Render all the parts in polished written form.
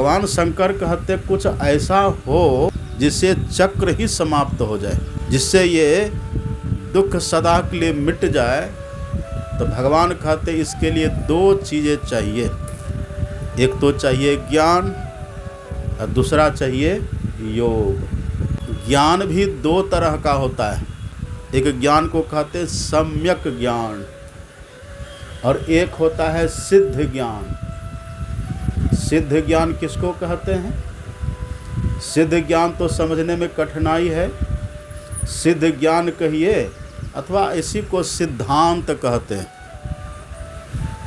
भगवान शंकर कहते कुछ ऐसा हो जिससे चक्र ही समाप्त हो जाए, जिससे ये दुख सदा के लिए मिट जाए। तो भगवान कहते इसके लिए दो चीज़ें चाहिए, एक तो चाहिए ज्ञान और दूसरा चाहिए योग। ज्ञान भी दो तरह का होता है, एक ज्ञान को कहते सम्यक ज्ञान और एक होता है सिद्ध ज्ञान। सिद्ध ज्ञान किसको कहते हैं? सिद्ध ज्ञान तो समझने में कठिनाई है, सिद्ध ज्ञान कहिए अथवा इसी को सिद्धांत कहते हैं।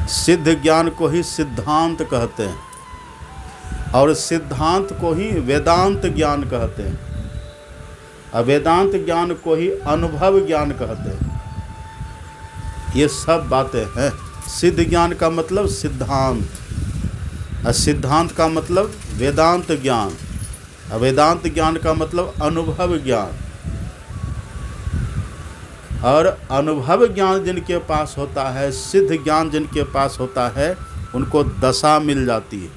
सिद्ध ज्ञान को ही सिद्धांत कहते हैं और सिद्धांत को ही वेदांत ज्ञान कहते हैं और वेदांत ज्ञान को ही अनुभव ज्ञान कहते हैं। ये सब बातें हैं। सिद्ध ज्ञान का मतलब सिद्धांत और सिद्धांत का मतलब वेदांत ज्ञान और वेदांत ज्ञान का मतलब अनुभव ज्ञान। और अनुभव ज्ञान जिनके पास होता है, सिद्ध ज्ञान जिनके पास होता है, उनको दशा मिल जाती है,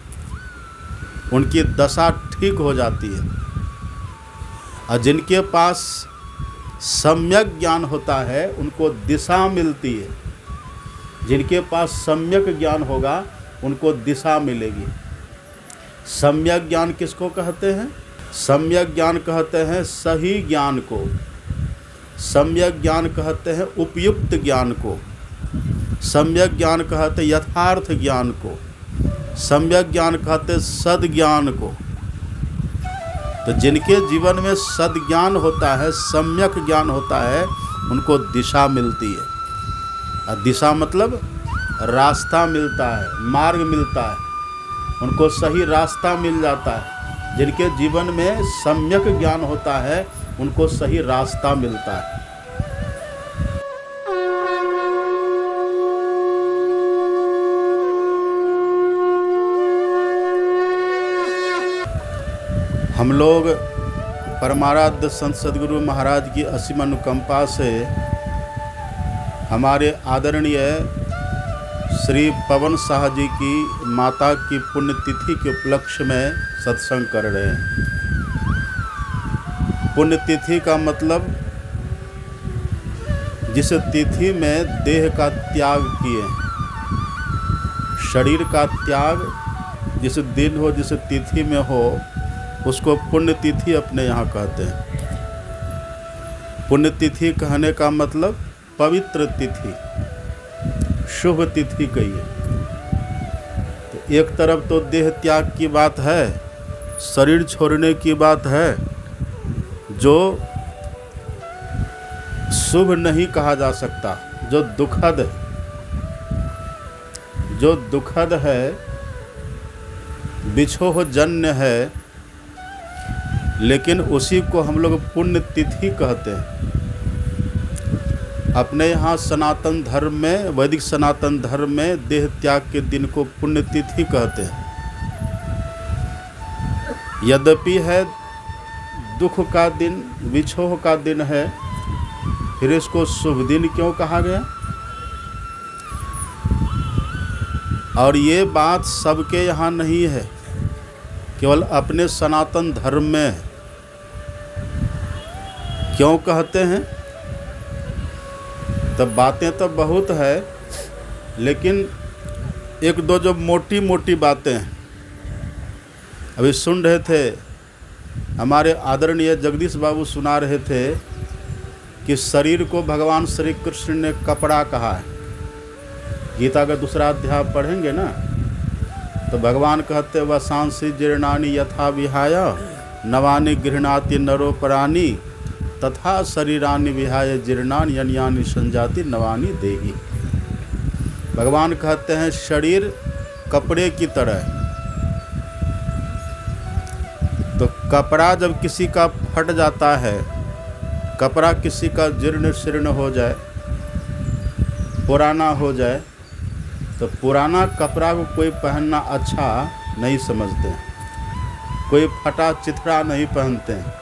उनकी दशा ठीक हो जाती है। और जिनके पास सम्यक ज्ञान होता है उनको दिशा मिलती है। जिनके पास सम्यक ज्ञान होगा उनको दिशा मिलेगी। सम्यक ज्ञान किसको कहते हैं? सम्यक ज्ञान कहते हैं सही ज्ञान को, सम्यक ज्ञान कहते हैं उपयुक्त ज्ञान को, सम्यक ज्ञान कहते हैं यथार्थ ज्ञान को, सम्यक ज्ञान कहते हैं सद ज्ञान को। तो जिनके जीवन में सद्ज्ञान होता है, सम्यक ज्ञान होता है, उनको दिशा मिलती है। और दिशा मतलब रास्ता मिलता है, मार्ग मिलता है, उनको सही रास्ता मिल जाता है। जिनके जीवन में सम्यक ज्ञान होता है उनको सही रास्ता मिलता है। हम लोग परमाराध्य संत सद्गुरु महाराज की असीम अनुकंपा से हमारे आदरणीय श्री पवन शाह जी की माता की पुण्यतिथि के उपलक्ष्य में सत्संग कर रहे हैं। पुण्यतिथि का मतलब जिस तिथि में देह का त्याग किए, शरीर का त्याग जिस दिन हो, जिस तिथि में हो, उसको पुण्यतिथि अपने यहाँ कहते हैं। पुण्यतिथि कहने का मतलब पवित्र तिथि, शुभ तिथि कहिए। तो एक तरफ तो देह त्याग की बात है, शरीर छोड़ने की बात है, जो शुभ नहीं कहा जा सकता, जो दुखद है, बिछोह जन्य है, लेकिन उसी को हम लोग पुण्य तिथि कहते हैं। अपने यहाँ सनातन धर्म में, वैदिक सनातन धर्म में देह त्याग के दिन को पुण्य तिथि कहते हैं। यद्यपि है दुख का दिन, विछोह का दिन है, फिर इसको शुभ दिन क्यों कहा गया? और ये बात सबके यहाँ नहीं है, केवल अपने सनातन धर्म में है। क्यों कहते हैं? तब बातें तो बहुत है, लेकिन एक दो जो मोटी मोटी बातें हैं। अभी सुन रहे थे, हमारे आदरणीय जगदीश बाबू सुना रहे थे कि शरीर को भगवान श्री कृष्ण ने कपड़ा कहा है। गीता का दूसरा अध्याय पढ़ेंगे ना, तो भगवान कहते वसांसि जीर्णानि यथा विहाय नवानि गृह्णाति नरो पराणि तथा शरीरानि विहाय जीर्णानि अन्यानि संजाति नवानि देहि। भगवान कहते हैं शरीर कपड़े की तरह है। तो कपड़ा जब किसी का फट जाता है, कपड़ा किसी का जीर्ण शीर्ण हो जाए, पुराना हो जाए, तो पुराना कपड़ा को कोई पहनना अच्छा नहीं समझते हैं, कोई फटा चिथड़ा नहीं पहनते हैं।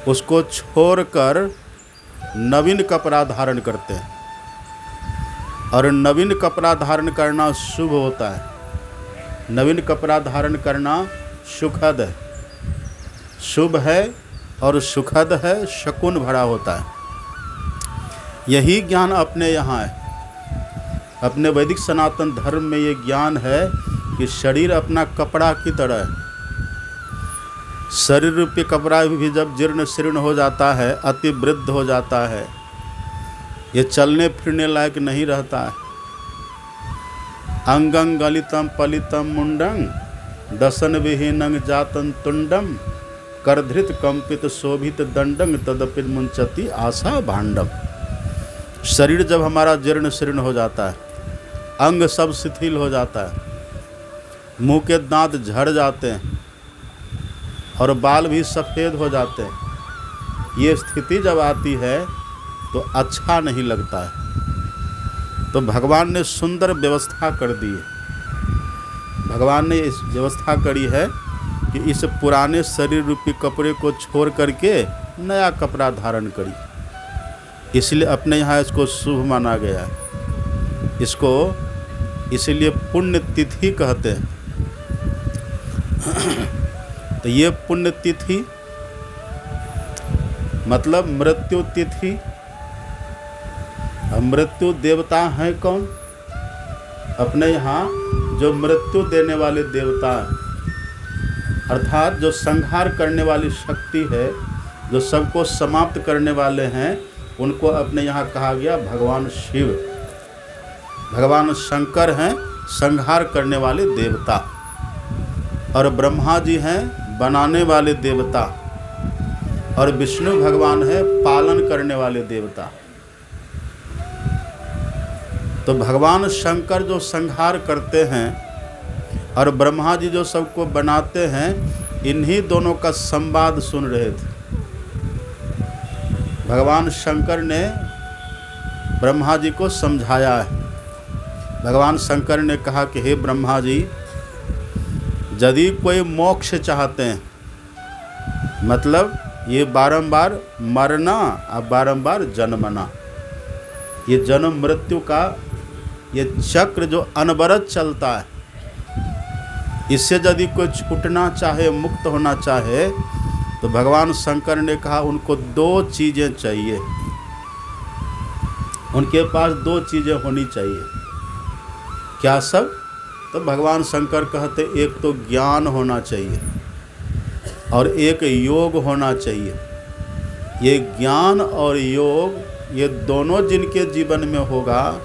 उसको छोड़कर नवीन कपड़ा धारण करते हैं और नवीन कपड़ा धारण करना शुभ होता है। नवीन कपड़ा धारण करना सुखद है, शुभ है और सुखद है, शकुन भरा होता है। यही ज्ञान अपने यहाँ है। अपने वैदिक सनातन धर्म में ये ज्ञान है कि शरीर अपना कपड़ा की तरह है। शरीर रूपी कपड़ा भी जब जीर्ण शीर्ण हो जाता है, अति वृद्ध हो जाता है, ये चलने फिरने लायक नहीं रहता है। अंगं गलितम पलितम मुंडं दसन विहीनं जातं तुंडम करधृत कंपित शोभित दंडं तदपि मुंचति आशा भांडम। शरीर जब हमारा जीर्ण शीर्ण हो जाता है, अंग सब शिथिल हो जाता है, मुंह के दांत झड़ जाते हैं और बाल भी सफ़ेद हो जाते हैं, ये स्थिति जब आती है तो अच्छा नहीं लगता है। तो भगवान ने सुंदर व्यवस्था कर दी है। भगवान ने इस व्यवस्था करी है कि इस पुराने शरीर रूपी कपड़े को छोड़ करके नया कपड़ा धारण करी। इसलिए अपने यहाँ इसको शुभ माना गया है। इसको इसलिए पुण्य तिथि कहते हैं। तो ये पुण्य तिथि मतलब मृत्यु तिथि। मृत्यु देवता हैं कौन? अपने यहाँ जो मृत्यु देने वाले देवता हैं, अर्थात जो संहार करने वाली शक्ति है, जो सबको समाप्त करने वाले हैं, उनको अपने यहाँ कहा गया भगवान शिव। भगवान शंकर हैं संहार करने वाले देवता, और ब्रह्मा जी हैं बनाने वाले देवता, और विष्णु भगवान हैं पालन करने वाले देवता। तो भगवान शंकर जो संहार करते हैं और ब्रह्मा जी जो सबको बनाते हैं, इन्हीं दोनों का संवाद सुन रहे थे। भगवान शंकर ने ब्रह्मा जी को समझाया है। भगवान शंकर ने कहा कि हे ब्रह्मा जी, यदि कोई मोक्ष चाहते हैं, मतलब ये बारंबार मरना और बारंबार जन्मना, ये जन्म मृत्यु का ये चक्र जो अनवरत चलता है, इससे यदि कोई छूटना चाहे, मुक्त होना चाहे, तो भगवान शंकर ने कहा उनको दो चीज़ें चाहिए। उनके पास दो चीज़ें होनी चाहिए। क्या सब? तो भगवान शंकर कहते एक तो ज्ञान होना चाहिए और एक योग होना चाहिए। ये ज्ञान और योग, ये दोनों जिनके जीवन में होगा,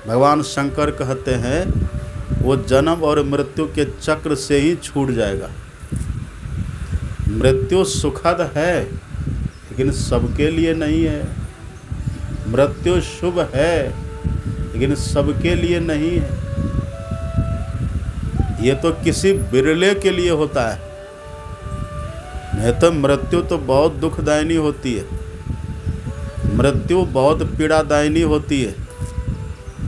भगवान शंकर कहते हैं वो जन्म और मृत्यु के चक्र से ही छूट जाएगा। मृत्यु सुखद है लेकिन सबके लिए नहीं है। मृत्यु शुभ है लेकिन सबके लिए नहीं है। ये तो किसी बिरले के लिए होता है, नहीं तो मृत्यु तो बहुत दुखदायिनी होती है। मृत्यु बहुत पीड़ादायिनी होती है।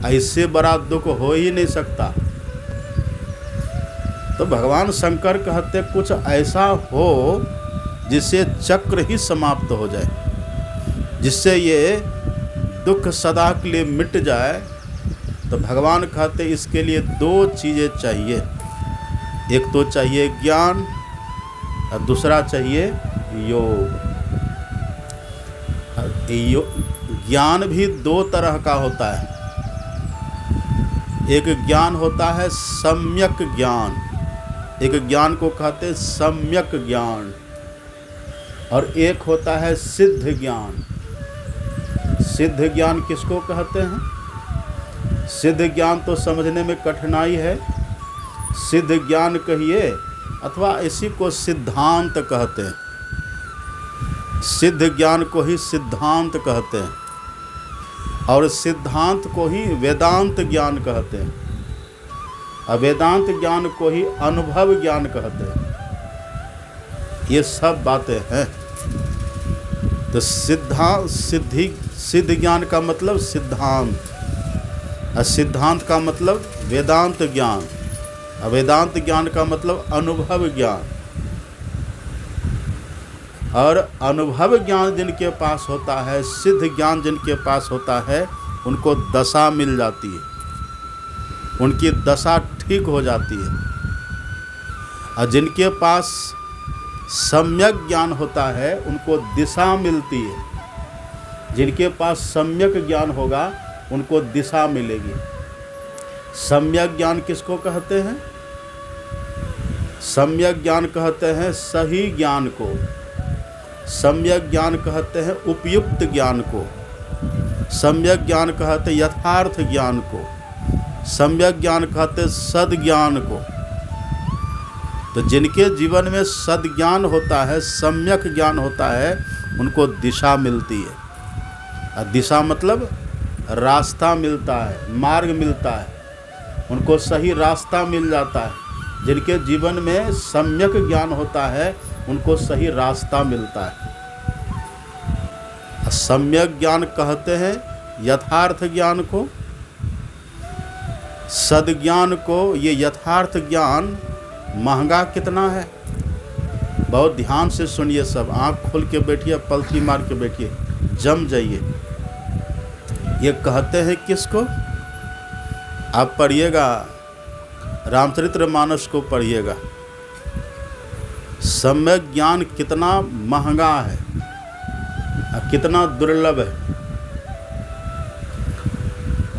ऐसे बड़ा दुख हो ही नहीं सकता। तो भगवान शंकर कहते कुछ ऐसा हो जिससे चक्र ही समाप्त हो जाए, जिससे ये दुख सदा के लिए मिट जाए। तो भगवान कहते इसके लिए दो चीज़ें चाहिए। एक तो चाहिए ज्ञान और दूसरा चाहिए योग। ज्ञान भी दो तरह का होता है। एक ज्ञान होता है सम्यक ज्ञान, एक ज्ञान को कहते हैं सम्यक ज्ञान, और एक होता है सिद्ध ज्ञान। सिद्ध ज्ञान किसको कहते हैं? सिद्ध ज्ञान तो समझने में कठिनाई है। सिद्ध ज्ञान कहिए अथवा इसी को सिद्धांत कहते हैं। सिद्ध ज्ञान को ही सिद्धांत कहते हैं और सिद्धांत को ही वेदांत ज्ञान कहते हैं, और वेदांत ज्ञान को ही अनुभव ज्ञान कहते हैं। ये सब बातें हैं। तो सिद्ध ज्ञान का मतलब सिद्धांत, और सिद्धांत का मतलब वेदांत ज्ञान, और वेदांत ज्ञान का मतलब अनुभव ज्ञान। और अनुभव ज्ञान जिनके पास होता है, सिद्ध ज्ञान जिनके पास होता है, उनको दशा मिल जाती है। उनकी दशा ठीक हो जाती है। और जिनके पास सम्यक ज्ञान होता है उनको दिशा मिलती है। जिनके पास सम्यक ज्ञान होगा उनको दिशा मिलेगी। सम्यक ज्ञान किसको कहते हैं? सम्यक ज्ञान कहते हैं सही ज्ञान को। सम्यक ज्ञान कहते हैं उपयुक्त ज्ञान को। सम्यक ज्ञान कहते हैं यथार्थ ज्ञान को। सम्यक ज्ञान कहते हैं सद्ज्ञान को। तो जिनके जीवन में सद्ज्ञान होता है, सम्यक ज्ञान होता है, उनको दिशा मिलती है। और दिशा मतलब रास्ता मिलता है, मार्ग मिलता है, उनको सही रास्ता मिल जाता है। जिनके जीवन में सम्यक ज्ञान होता है उनको सही रास्ता मिलता है। सम्यक ज्ञान कहते हैं यथार्थ ज्ञान को, सद्ज्ञान को। ये यथार्थ ज्ञान महंगा कितना है, बहुत ध्यान से सुनिए। सब आँख खोल के बैठिए, पलथी मार के बैठिए, जम जाइए। ये कहते हैं किसको? आप पढ़िएगा, रामचरितमानस को पढ़िएगा। सम्यक ज्ञान कितना महंगा है और कितना दुर्लभ है।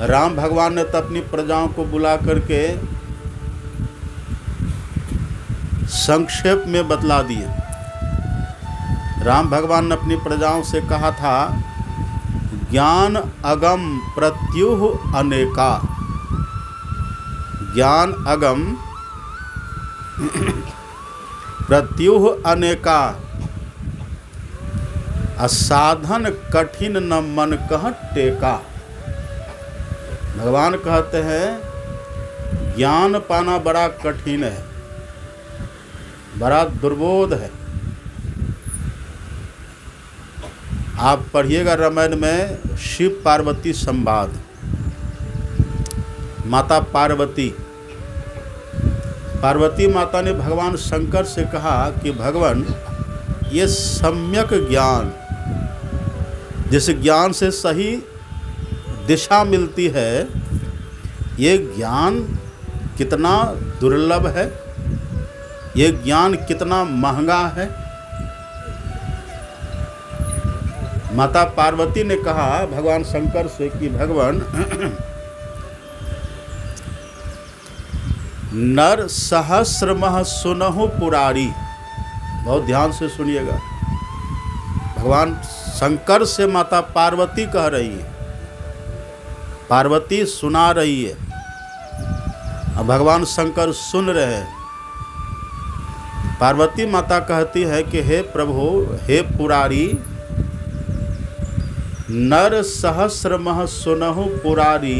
राम भगवान ने तो अपनी प्रजाओं को बुला करके संक्षेप में बतला दिए। राम भगवान ने अपनी प्रजाओं से कहा था, ज्ञान अगम प्रत्युह अनेका। ज्ञान अगम प्रत्युह अनेका, असाधन कठिन न मन कह टेका। भगवान कहते हैं ज्ञान पाना बड़ा कठिन है, बड़ा दुर्बोध है। आप पढ़िएगा रामायण में शिव पार्वती संवाद। माता पार्वती माता ने भगवान शंकर से कहा कि भगवान, ये सम्यक ज्ञान, जिस ज्ञान से सही दिशा मिलती है, ये ज्ञान कितना दुर्लभ है, ये ज्ञान कितना महंगा है। माता पार्वती ने कहा भगवान शंकर से कि भगवान, नर सहस्रमह सुनहु पुरारी। बहुत ध्यान से सुनिएगा। भगवान शंकर से माता पार्वती कह रही है, पार्वती सुना रही है, और भगवान शंकर सुन रहे हैं। पार्वती माता कहती है कि हे प्रभु, हे पुरारी, नर सहस्रमह सुनहु पुरारी,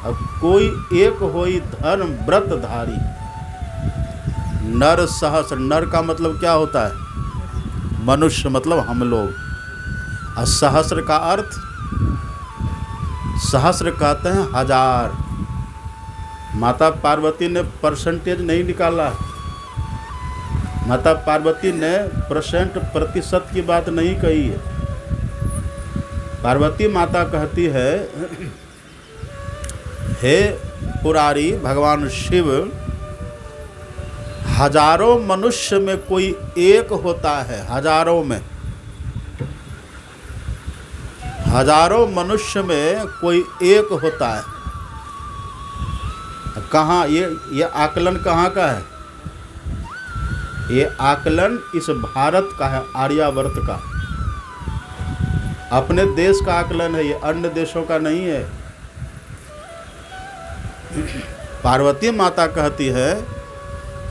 अब कोई एक होई धर्म व्रत धारी। नर सहस्र, नर का मतलब क्या होता है? मनुष्य, मतलब हम लोग। और सहस्र का अर्थ, सहस्र कहते हैं हजार। माता पार्वती ने परसेंटेज नहीं निकाला। माता पार्वती ने परसेंट, प्रतिशत की बात नहीं कही है। पार्वती माता कहती है, हे पुरारी, भगवान शिव, हजारों मनुष्य में कोई एक होता है। हजारों में, हजारों मनुष्य में कोई एक होता है। कहाँ ये आकलन कहाँ का है? ये आकलन इस भारत का है, आर्यावर्त का। अपने देश का आकलन है, ये अन्य देशों का नहीं है। पार्वती माता कहती है,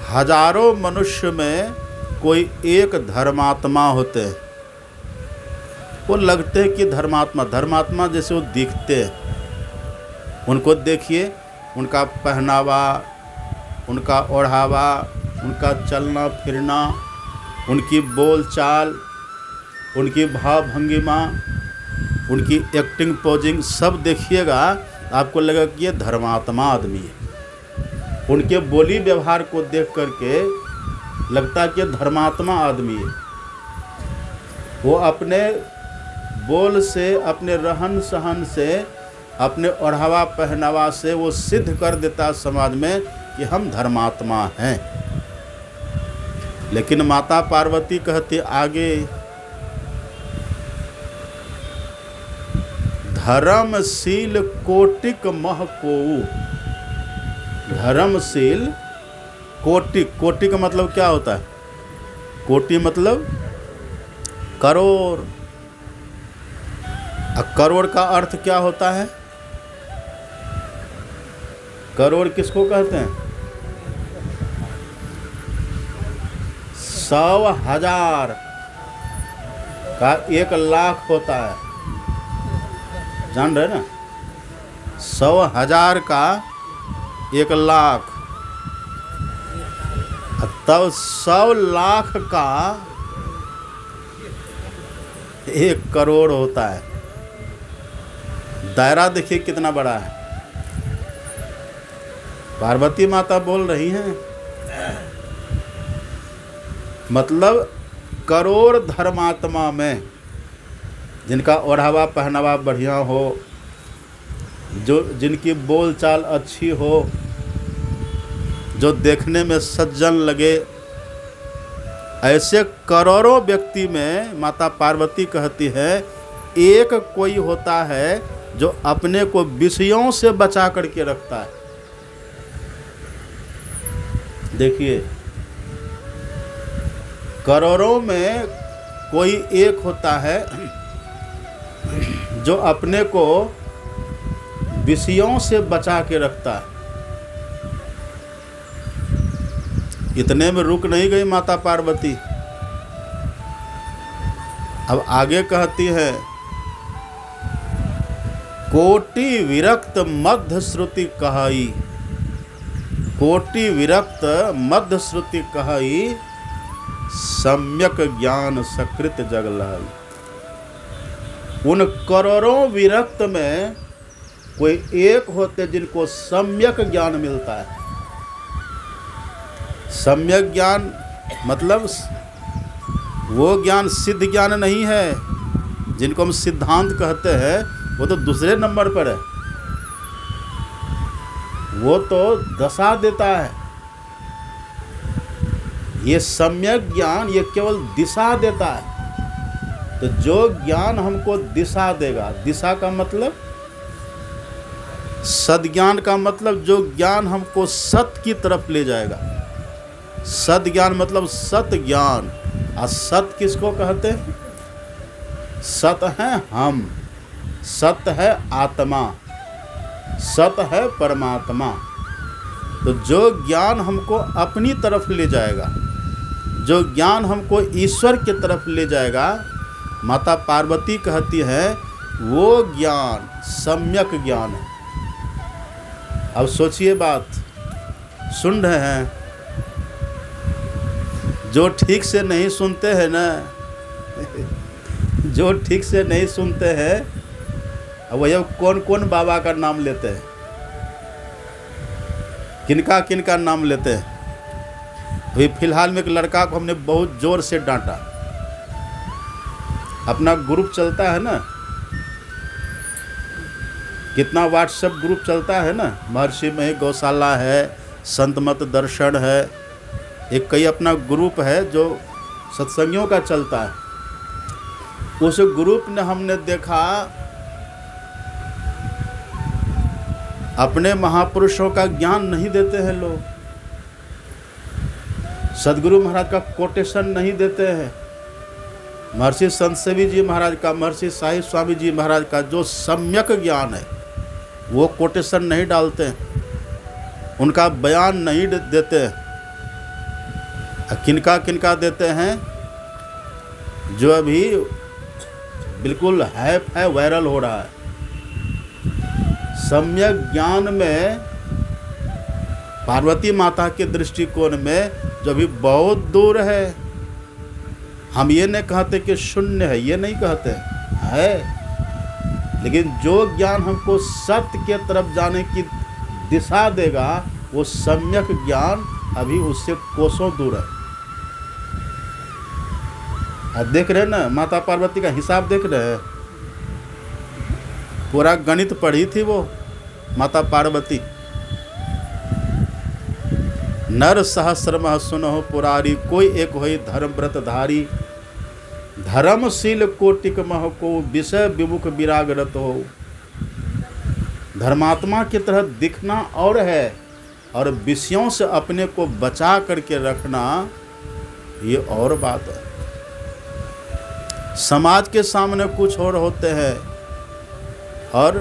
हजारों मनुष्य में कोई एक धर्मात्मा होते हैं। वो लगते हैं कि धर्मात्मा जैसे वो दिखते हैं। उनको देखिए, उनका पहनावा, उनका ओढ़ावा, उनका चलना फिरना, उनकी बोलचाल, उनकी भाव भंगिमा, उनकी एक्टिंग, पोजिंग, सब देखिएगा, आपको लगेगा कि ये धर्मात्मा आदमी है। उनके बोली व्यवहार को देख करके लगता है कि धर्मात्मा आदमी है। वो अपने बोल से, अपने रहन सहन से अपने ओढ़ावा पहनावा से वो सिद्ध कर देता समाज में कि हम धर्मात्मा हैं। लेकिन माता पार्वती कहती आगे, धर्मशील कोटिक मह कोउ। धर्मशील कोटिक, कोटि का मतलब क्या होता है? कोटि मतलब करोड़। करोड़ का अर्थ क्या होता है? करोड़ किसको कहते हैं? 100,000 का 1,00,000 होता है, जान रहे ना? 100,000 का 1,00,000, तब 100,00,000 का 1 करोड़ होता है। दायरा देखिए कितना बड़ा है। पार्वती माता बोल रही हैं, मतलब करोड़ धर्मात्मा में जिनका ओढ़ावा पहनावा बढ़िया हो, जो जिनकी बोलचाल अच्छी हो, जो देखने में सज्जन लगे, ऐसे करोड़ों व्यक्ति में माता पार्वती कहती है एक कोई होता है जो अपने को विषयों से बचा करके रखता है। देखिए, करोड़ों में कोई एक होता है जो अपने को विषयों से बचा के रखता है। इतने में रुक नहीं गई माता पार्वती, अब आगे कहती है, कोटि विरक्त मध्य श्रुति कहाई। कोटि विरक्त मध्य श्रुति कहाई, सम्यक ज्ञान सकृत जगलाई। उन करोड़ों विरक्त में कोई एक होते जिनको सम्यक ज्ञान मिलता है। सम्यक ज्ञान मतलब वो ज्ञान सिद्ध ज्ञान नहीं है जिनको हम सिद्धांत कहते हैं, वो तो दूसरे नंबर पर है। वो तो दशा देता है। ये सम्यक ज्ञान ये केवल दिशा देता है। तो जो ज्ञान हमको दिशा देगा, दिशा का मतलब सद्ज्ञान का मतलब जो ज्ञान हमको सत्य की तरफ ले जाएगा। सद ज्ञान मतलब सत ज्ञान। और सत किसको कहते हैं? सत है हम, सत है आत्मा, सत है परमात्मा। तो जो ज्ञान हमको अपनी तरफ ले जाएगा, जो ज्ञान हमको ईश्वर की तरफ ले जाएगा, माता पार्वती कहती है वो ज्ञान सम्यक ज्ञान है। अब सोचिए बात, सुन रहे हैं? जो ठीक से नहीं सुनते हैं ना जो ठीक से नहीं सुनते हैं, वह कौन कौन बाबा का नाम लेते हैं, किनका किनका नाम लेते हैं। अभी फिलहाल में एक लड़का को हमने बहुत जोर से डांटा। अपना ग्रुप चलता है ना, कितना व्हाट्सएप ग्रुप चलता है ना, महर्षि मही गौशाला है, संतमत दर्शन है, एक कई अपना ग्रुप है जो सत्संगियों का चलता है। उस ग्रुप ने हमने देखा अपने महापुरुषों का ज्ञान नहीं देते हैं लोग, सदगुरु महाराज का कोटेशन नहीं देते हैं, महर्षि संत सेवी जी महाराज का, महर्षि साहिब स्वामी जी महाराज का जो सम्यक ज्ञान है वो कोटेशन नहीं डालते हैं, उनका बयान नहीं देते हैं। किनका किनका देते हैं? जो अभी बिल्कुल है वायरल हो रहा है। सम्यक ज्ञान में पार्वती माता के दृष्टिकोण में जो अभी बहुत दूर है। हम ये नहीं कहते कि शून्य है, ये नहीं कहते है, लेकिन जो ज्ञान हमको सत्य के तरफ जाने की दिशा देगा वो सम्यक ज्ञान अभी उससे कोसों दूर है। देख रहे हैं ना, माता पार्वती का हिसाब देख रहे हैं। पूरा गणित पढ़ी थी वो माता पार्वती। नर सहस्रमः सुनहु पुरारी, कोई एक होई धर्म व्रत धारी। धर्मशील कोटिक मह को, विषय विमुख विरागरत हो। धर्मात्मा की तरह दिखना और है, और विषयों से अपने को बचा करके रखना ये और बात है। समाज के सामने कुछ और होते हैं और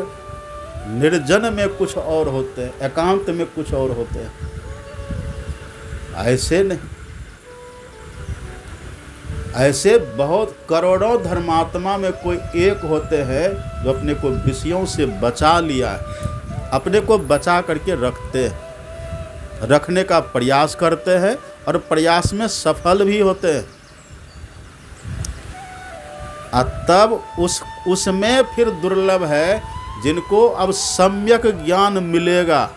निर्जन में कुछ और होते हैं, एकांत में कुछ और होते हैं। ऐसे नहीं, ऐसे बहुत करोड़ों धर्मात्मा में कोई एक होते हैं जो अपने को विषयों से बचा लिया है, अपने को बचा करके रखते हैं, रखने का प्रयास करते हैं और प्रयास में सफल भी होते हैं। तब उसमें फिर दुर्लभ है जिनको अब सम्यक ज्ञान मिलेगा,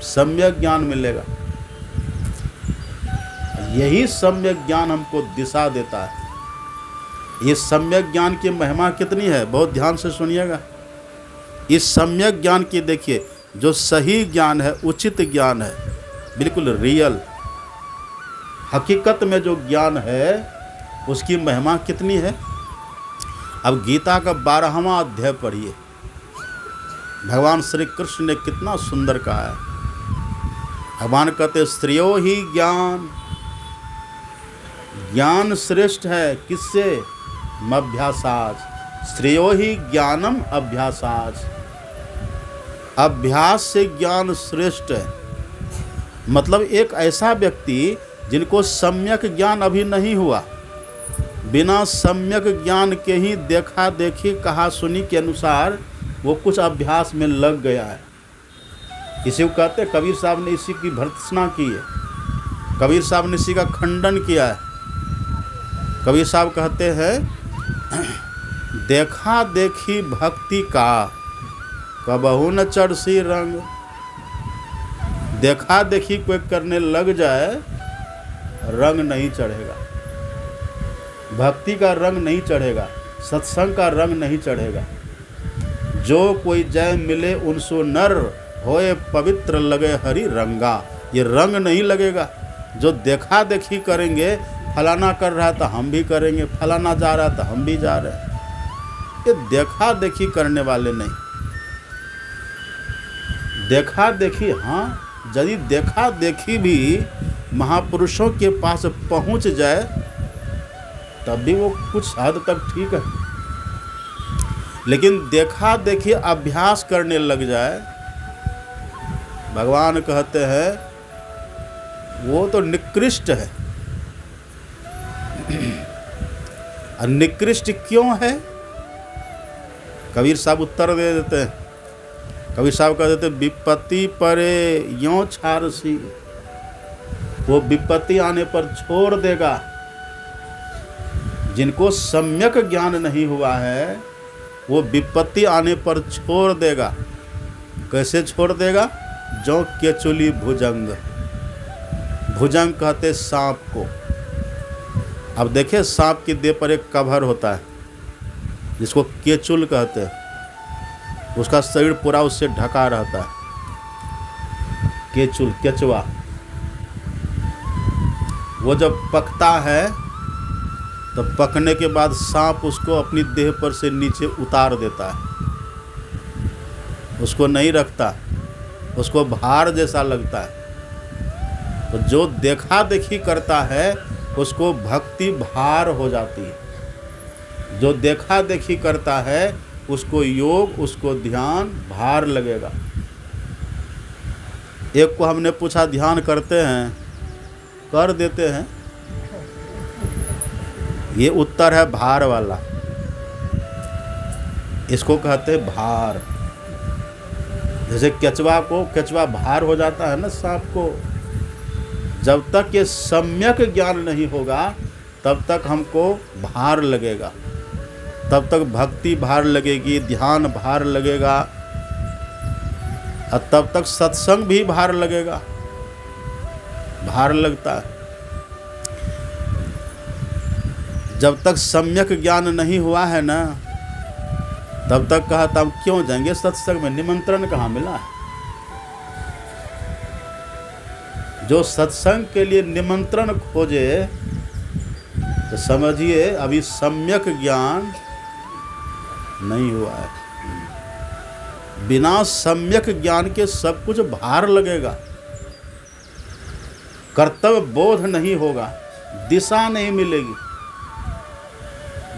सम्यक ज्ञान मिलेगा। यही सम्यक ज्ञान हमको दिशा देता है। ये सम्यक ज्ञान की महिमा कितनी है, बहुत ध्यान से सुनिएगा। इस सम्यक ज्ञान की देखिए, जो सही ज्ञान है, उचित ज्ञान है, बिल्कुल रियल हकीकत में जो ज्ञान है, उसकी महिमा कितनी है। अब गीता का 12वां अध्याय पढ़िए, भगवान श्री कृष्ण ने कितना सुंदर कहा है। भगवान कहते श्रेयो ही ज्ञान, ज्ञान श्रेष्ठ है किससे, अभ्यासाज। श्रेयो ही ज्ञानम अभ्यासाज, अभ्यास से ज्ञान श्रेष्ठ है। मतलब एक ऐसा व्यक्ति जिनको सम्यक ज्ञान अभी नहीं हुआ, बिना सम्यक ज्ञान के ही देखा देखी कहा सुनी के अनुसार वो कुछ अभ्यास में लग गया है। इसी को कहते हैं, कबीर साहब ने इसी की भर्त्सना की है, कबीर साहब ने इसी का खंडन किया है। कबीर साहब कहते हैं, देखा देखी भक्ति का कबहू न चढ़सी रंग। देखा देखी कोई करने लग जाए, रंग नहीं चढ़ेगा, भक्ति का रंग नहीं चढ़ेगा, सत्संग का रंग नहीं चढ़ेगा। जो कोई जय मिले उनसो नर, होए पवित्र लगे हरि रंगा। ये रंग नहीं लगेगा। जो देखा देखी करेंगे, फलाना कर रहा है तो हम भी करेंगे, फलाना जा रहा है तो हम भी जा रहे हैं, ये देखा देखी करने वाले नहीं। देखा देखी, हाँ, यदि देखा देखी भी महापुरुषों के पास पहुंच जाए तब भी वो कुछ हद तक ठीक है, लेकिन देखा देखी अभ्यास करने लग जाए, भगवान कहते हैं वो तो निकृष्ट है। और निकृष्ट क्यों है, कबीर साहब उत्तर दे देते हैं। कबीर साहब कह देते, विपत्ति परे यों छारसी। वो विपत्ति आने पर छोड़ देगा। जिनको सम्यक ज्ञान नहीं हुआ है, वो विपत्ति आने पर छोड़ देगा। कैसे छोड़ देगा, जो केचुली भुजंग। भुजंग कहते सांप को। अब देखिए, सांप की देह पर एक कवर होता है जिसको केचुल कहते हैं, उसका शरीर पूरा उससे ढका रहता है। केचुल, केचुआ, वो जब पकता है तो पकने के बाद सांप उसको अपनी देह पर से नीचे उतार देता है, उसको नहीं रखता, उसको भार जैसा लगता है। तो जो देखा देखी करता है उसको भक्ति भार हो जाती है। जो देखा देखी करता है उसको योग, उसको ध्यान भार लगेगा। एक को हमने पूछा, ध्यान करते हैं? कर देते हैं। ये उत्तर है भार वाला, इसको कहते हैं भार। जैसे केचुआ भार हो जाता है ना सांप को। जब तक ये सम्यक ज्ञान नहीं होगा तब तक हमको भार लगेगा, तब तक भक्ति भार लगेगी, ध्यान भार लगेगा, और तब तक सत्संग भी भार लगेगा, भार लगता है। जब तक सम्यक ज्ञान नहीं हुआ है ना, तब तक कहा तब क्यों जाएंगे सत्संग में, निमंत्रण कहाँ मिला है। जो सत्संग के लिए निमंत्रण खोजे तो समझिए अभी सम्यक ज्ञान नहीं हुआ है। बिना सम्यक ज्ञान के सब कुछ भार लगेगा, कर्तव्य बोध नहीं होगा, दिशा नहीं मिलेगी,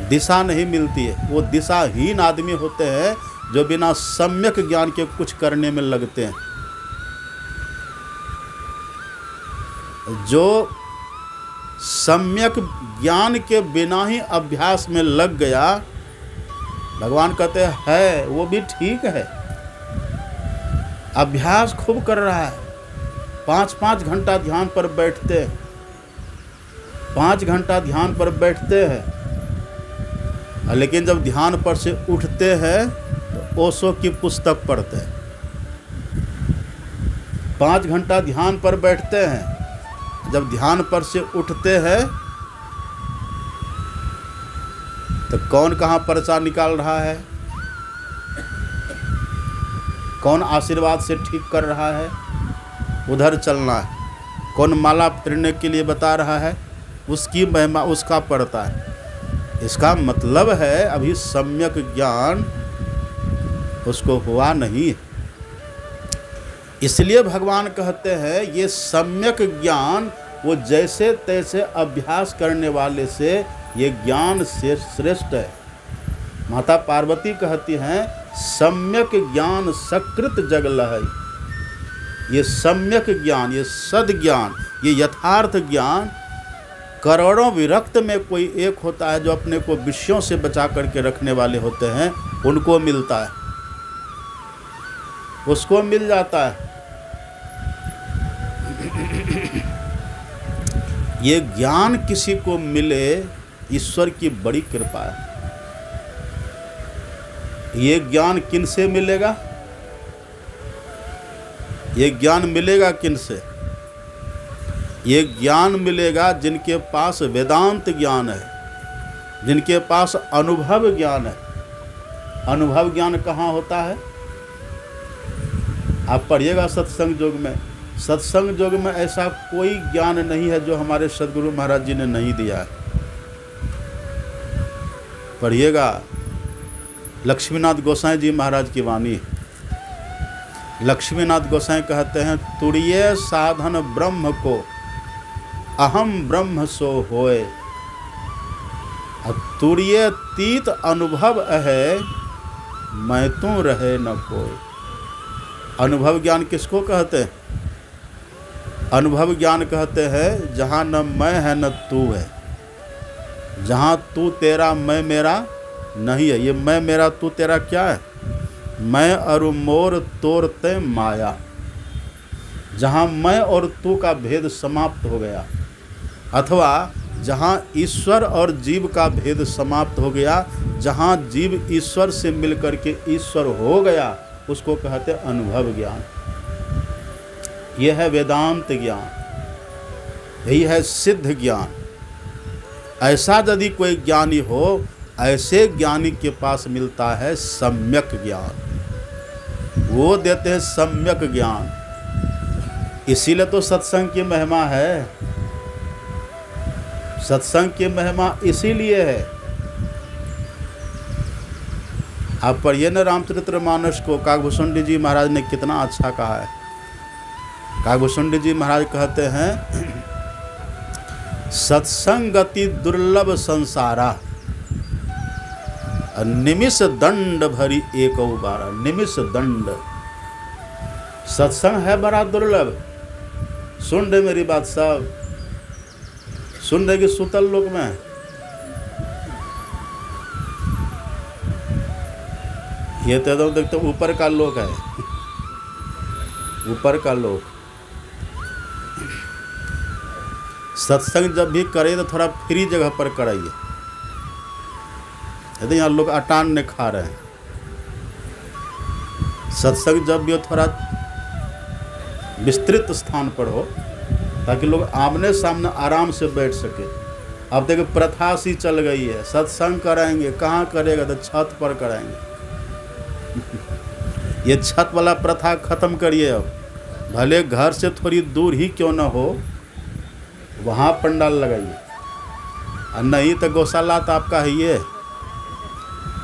दिशा नहीं मिलती है। वो दिशाहीन आदमी होते हैं जो बिना सम्यक ज्ञान के कुछ करने में लगते हैं। जो सम्यक ज्ञान के बिना ही अभ्यास में लग गया, भगवान कहते हैं वो भी ठीक है, अभ्यास खूब कर रहा है, 5-5 घंटा ध्यान पर बैठते हैं, 5 घंटा ध्यान पर बैठते हैं, लेकिन जब ध्यान पर से उठते हैं तो ओशो की पुस्तक पढ़ते हैं। 5 घंटा ध्यान पर बैठते हैं, जब ध्यान पर से उठते हैं तो कौन कहाँ पर्चा निकाल रहा है, कौन आशीर्वाद से ठीक कर रहा है, उधर चलना है, कौन माला पहनने के लिए बता रहा है, उसकी महिमा उसका पड़ता है। इसका मतलब है अभी सम्यक ज्ञान उसको हुआ नहीं। इसलिए भगवान कहते हैं ये सम्यक ज्ञान वो जैसे तैसे अभ्यास करने वाले से ये ज्ञान से श्रेष्ठ है। माता पार्वती कहती हैं सम्यक ज्ञान सकृत जग लहै। ये सम्यक ज्ञान, ये सद्ज्ञान, ये यथार्थ ज्ञान करोड़ों विरक्त में कोई एक होता है जो अपने को विषयों से बचा करके रखने वाले होते हैं, उनको मिलता है, उसको मिल जाता है। ये ज्ञान किसी को मिले ईश्वर की बड़ी कृपा है। ये ज्ञान किन से मिलेगा, ये ज्ञान मिलेगा किन से? ये ज्ञान मिलेगा जिनके पास वेदांत ज्ञान है, जिनके पास अनुभव ज्ञान है। अनुभव ज्ञान कहाँ होता है? आप पढ़िएगा सत्संग योग में। सत्संग योग में ऐसा कोई ज्ञान नहीं है जो हमारे सदगुरु महाराज जी ने नहीं दिया है। पढ़िएगा, लक्ष्मीनाथ गोसाई जी महाराज की वाणी। लक्ष्मीनाथ गोसाई कहते हैं तुड़िए साधन ब्रह्म को अहम ब्रह्म सो होए, तुड़िए तीत अनुभव है मैं तू रहे न कोई। अनुभव ज्ञान किसको कहते हैं? अनुभव ज्ञान कहते हैं जहाँ न मैं है न तू है, जहाँ तू तेरा मैं मेरा नहीं है। ये मैं मेरा तू तेरा क्या है? मैं और मोर तोरते माया। जहाँ मैं और तू का भेद समाप्त हो गया, अथवा जहाँ ईश्वर और जीव का भेद समाप्त हो गया, जहाँ जीव ईश्वर से मिलकर के ईश्वर हो गया, उसको कहते अनुभव ज्ञान। यह है वेदांत ज्ञान, यही है सिद्ध ज्ञान। ऐसा यदि कोई ज्ञानी हो, ऐसे ज्ञानी के पास मिलता है सम्यक ज्ञान। वो देते हैं सम्यक ज्ञान। इसीलिए तो सत्संग की महिमा है। सत्संग की महिमा इसीलिए है। आप पढ़िए न रामचरितमानस को, काकभूषुंडी जी महाराज ने कितना अच्छा कहा है। काकभूषुंडी जी महाराज कहते हैं सत्संगति दुर्लभ संसारा, निमिष दंड भरी एक बारा। निमिष दंड, सत्संग है बड़ा दुर्लभ। सुन रहे मेरी बात सब, सुन रहे कि सुतल लोक में ये तो देखते ऊपर का लोक है, ऊपर का लोक। सत्संग जब भी करे तो थोड़ा फ्री जगह पर कराइए। यदि यहाँ लोग अटान ने खा रहे हैं, सत्संग जब भी हो थोड़ा विस्तृत स्थान पर हो, ताकि लोग आमने सामने आराम से बैठ सके। अब देखो प्रथा सी चल गई है, सत्संग कराएंगे, कहाँ करेगा तो छत पर कराएंगे। ये छत वाला प्रथा खत्म करिए। अब भले घर से थोड़ी दूर ही क्यों न हो, वहाँ पंडाल लगाइए। और नहीं तो गौशाला तो आपका ही है,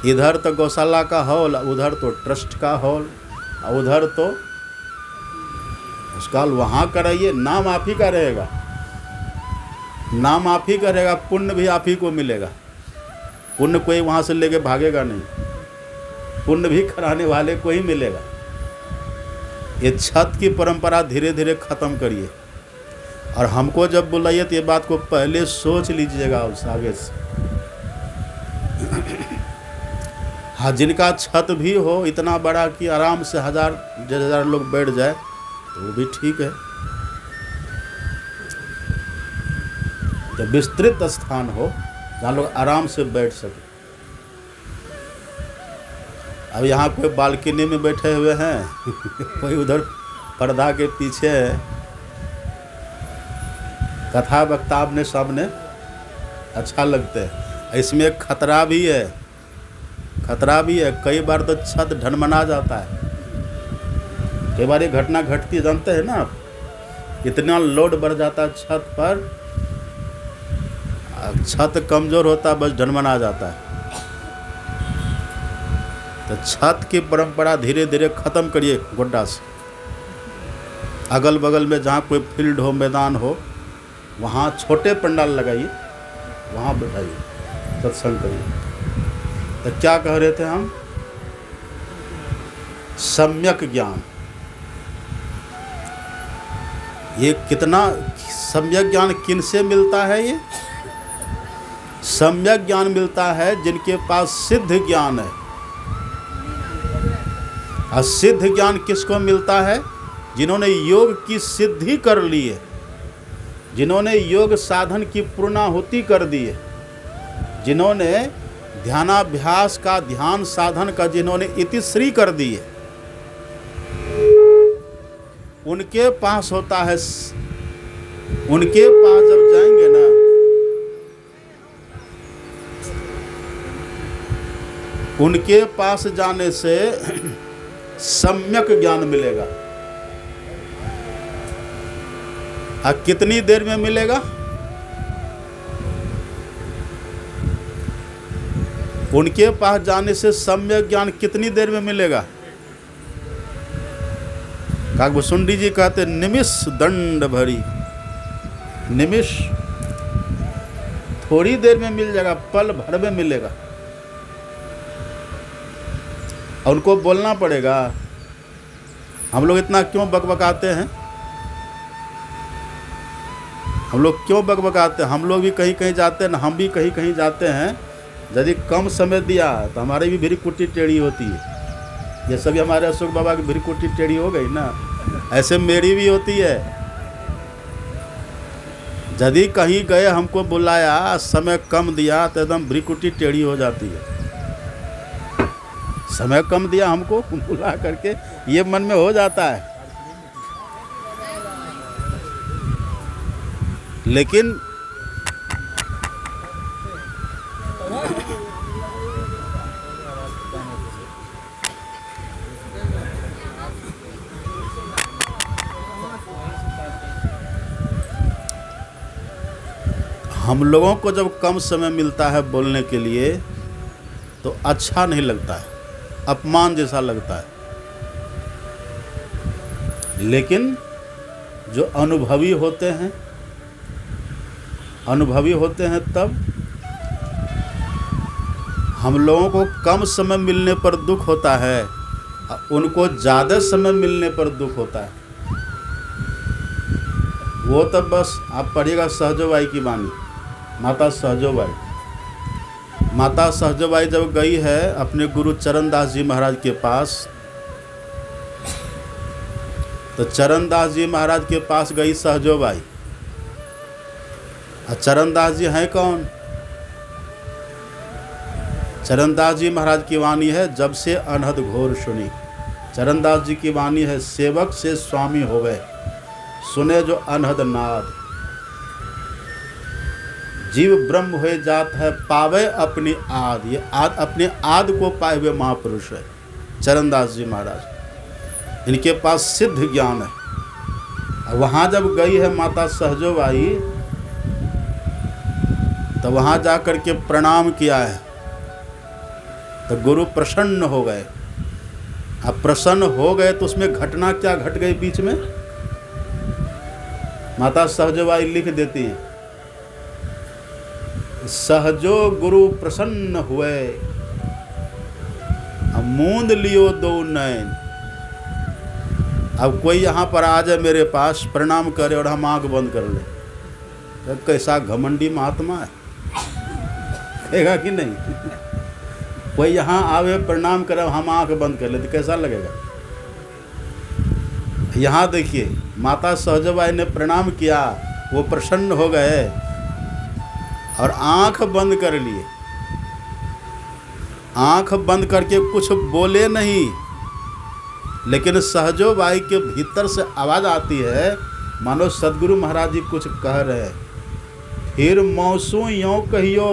इधर तो गौशाला का हॉल, उधर तो ट्रस्ट का हॉल, और उधर तो उसका वहाँ कराइए। नाम आप ही का रहेगा, नाम आप ही का रहेगा, पुण्य भी आप ही को मिलेगा। पुण्य कोई वहाँ से लेके भागेगा नहीं, पुण्य भी कराने वाले को ही मिलेगा। ये छत की परंपरा धीरे धीरे ख़त्म करिए। और हमको जब बुलाइए तो ये बात को पहले सोच लीजिएगा उस आगे से। हाँ, जिनका छत भी हो इतना बड़ा कि आराम से 1000 लोग बैठ जाए तो वो भी ठीक है। तो विस्तृत स्थान हो जहाँ लोग आराम से बैठ सके। अब यहाँ कोई बालकनी में बैठे हुए हैं कोई उधर पर्दा के पीछे है, कथा वक्ता अपने सामने अच्छा लगते हैं। इसमें खतरा भी है, खतरा भी है। कई बार तो छत ढनमना जाता है। कई बार ये घटना घटती जानते हैं ना आप, इतना लोड बढ़ जाता है छत पर, छत कमज़ोर होता है, बस ढनमना जाता है। तो छत की परंपरा धीरे धीरे ख़त्म करिए गोड्डा से। अगल बगल में जहाँ कोई फील्ड हो, मैदान हो, वहाँ छोटे पंडाल लगाइए, वहाँ बैठाइए, सत्संग करिए। तो क्या कह रहे थे हम? सम्यक ज्ञान। ये कितना सम्यक ज्ञान किन से मिलता है? ये सम्यक ज्ञान मिलता है जिनके पास सिद्ध ज्ञान है। और सिद्ध ज्ञान किसको मिलता है? जिन्होंने योग की सिद्धि कर ली है, जिन्होंने योग साधन की पूर्णाहुति कर दी है, जिन्होंने ध्यानाभ्यास का, ध्यान साधन का जिन्होंने इतिश्री कर दी है, उनके पास होता है। उनके पास जब जाएंगे ना, उनके पास जाने से सम्यक ज्ञान मिलेगा। कितनी देर में मिलेगा? उनके पास जाने से सम्यक ज्ञान कितनी देर में मिलेगा? काकभूषुंडी जी कहते निमिष दंड भरी। निमिष थोड़ी देर में मिल जाएगा, पल भर में मिलेगा। और उनको बोलना पड़ेगा। हम लोग इतना क्यों बकबकाते हैं? हम लोग क्यों बकबकाते हैं? हम लोग भी कहीं कहीं जाते हैं ना, हम भी कहीं कहीं जाते हैं। यदि कम समय दिया तो हमारी भी भिरकुटी टेढ़ी होती है। ये सभी हमारे अशोक बाबा की भिरकुटी टेढ़ी हो गई ना, ऐसे मेरी भी होती है। यदि कहीं गए, हमको बुलाया, समय कम दिया तो एकदम भिरकुटी टेढ़ी हो जाती है। समय कम दिया हमको बुला करके, ये मन में हो जाता है। लेकिन हम लोगों को जब कम समय मिलता है बोलने के लिए तो अच्छा नहीं लगता है, अपमान जैसा लगता है। लेकिन जो अनुभवी होते हैं, तब हम लोगों को कम समय मिलने पर दुख होता है, उनको ज़्यादा समय मिलने पर दुख होता है। वो तब बस आप पढ़िएगा सहजोबाई की वाणी, माता सहजोबाई। माता सहजोबाई जब गई है अपने गुरु चरणदास जी महाराज के पास, तो चरणदास जी महाराज के पास गई सहजोबाई। और चरणदास जी हैं कौन? चरणदास जी महाराज की वाणी है, जब से अनहद घोर सुनी। चरणदास जी की वाणी है, सेवक से स्वामी होवे, सुने जो अनहद नाद। जीव ब्रह्म हुए जात है, पावे अपनी आद। ये आद, अपने आद को पाए हुए महापुरुष है चरणदास जी महाराज। इनके पास सिद्ध ज्ञान है। वहाँ जब गई है माता सहजोबाई तो वहाँ जा कर के प्रणाम किया है तो गुरु प्रसन्न हो गए। अब प्रसन्न हो गए तो उसमें घटना क्या घट गई बीच में, माता सहजोबाई लिख देती हैं, सहजो गुरु प्रसन्न हुए, अब मूंद लियो दो नैन। अब कोई यहाँ पर आ जाए मेरे पास प्रणाम करे और हम आंख बंद कर ले, तो कैसा घमंडी महात्मा है, कहेगा कि नहीं? कोई यहाँ आवे प्रणाम करे हम आंख बंद कर ले तो कैसा लगेगा? यहाँ देखिए माता सहजोबाई ने प्रणाम किया, वो प्रसन्न हो गए और आंख बंद कर लिए। आंख बंद करके कुछ बोले नहीं, लेकिन सहजोबाई के भीतर से आवाज़ आती है मानो सदगुरु महाराज जी कुछ कह रहे हैं। फिर मौसू यों कहियो,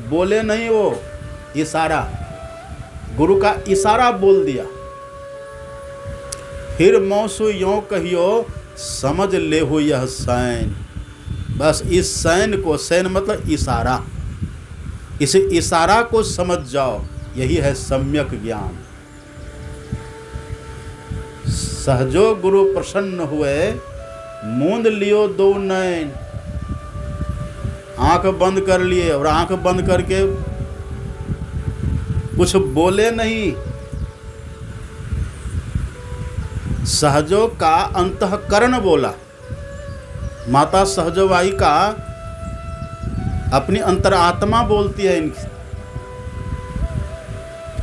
बोले नहीं, वो इशारा, गुरु का इशारा बोल दिया। फिर मौसू यों कहियो, समझ ले हो यह सैन। बस इस सैन को, सैन मतलब इशारा, इस इशारा को समझ जाओ, यही है सम्यक ज्ञान। सहजो गुरु प्रसन्न हुए, मूंद लियो दो नैन। आंख बंद कर लिए और आंख बंद करके कुछ बोले नहीं। सहजो का अंतःकरण बोला, माता सहजोबाई का अपनी अंतरात्मा बोलती है इनकी।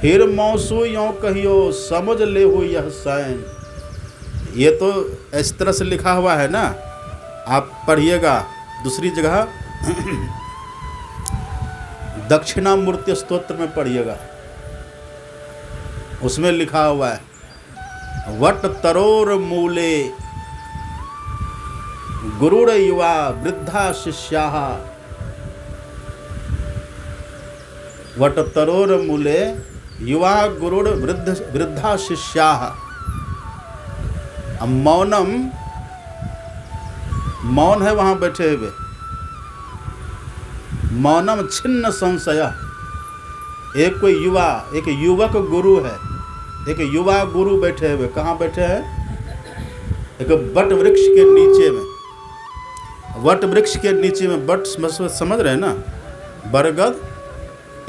फिर मौसू यों कहियो, समझ ले हो यह सैन। ये तो इस तरह से लिखा हुआ है ना, आप पढ़िएगा दूसरी जगह दक्षिणामूर्ति स्तोत्र में पढ़िएगा, उसमें लिखा हुआ है वट तरोर मूले गुरुड़ युवा वृद्धा शिष्या। वट तरोर मूले युवा गुरुड़ वृद्धा शिष्या। मौनम, मौन है वहां बैठे हुए, मौनम छिन्न संशय। एक कोई युवा, एक युवक गुरु है, एक युवा गुरु बैठे हुए। कहाँ बैठे हैं? एक वट वृक्ष के नीचे में। वट वृक्ष के नीचे में, वट समझ रहे हैं ना, बरगद,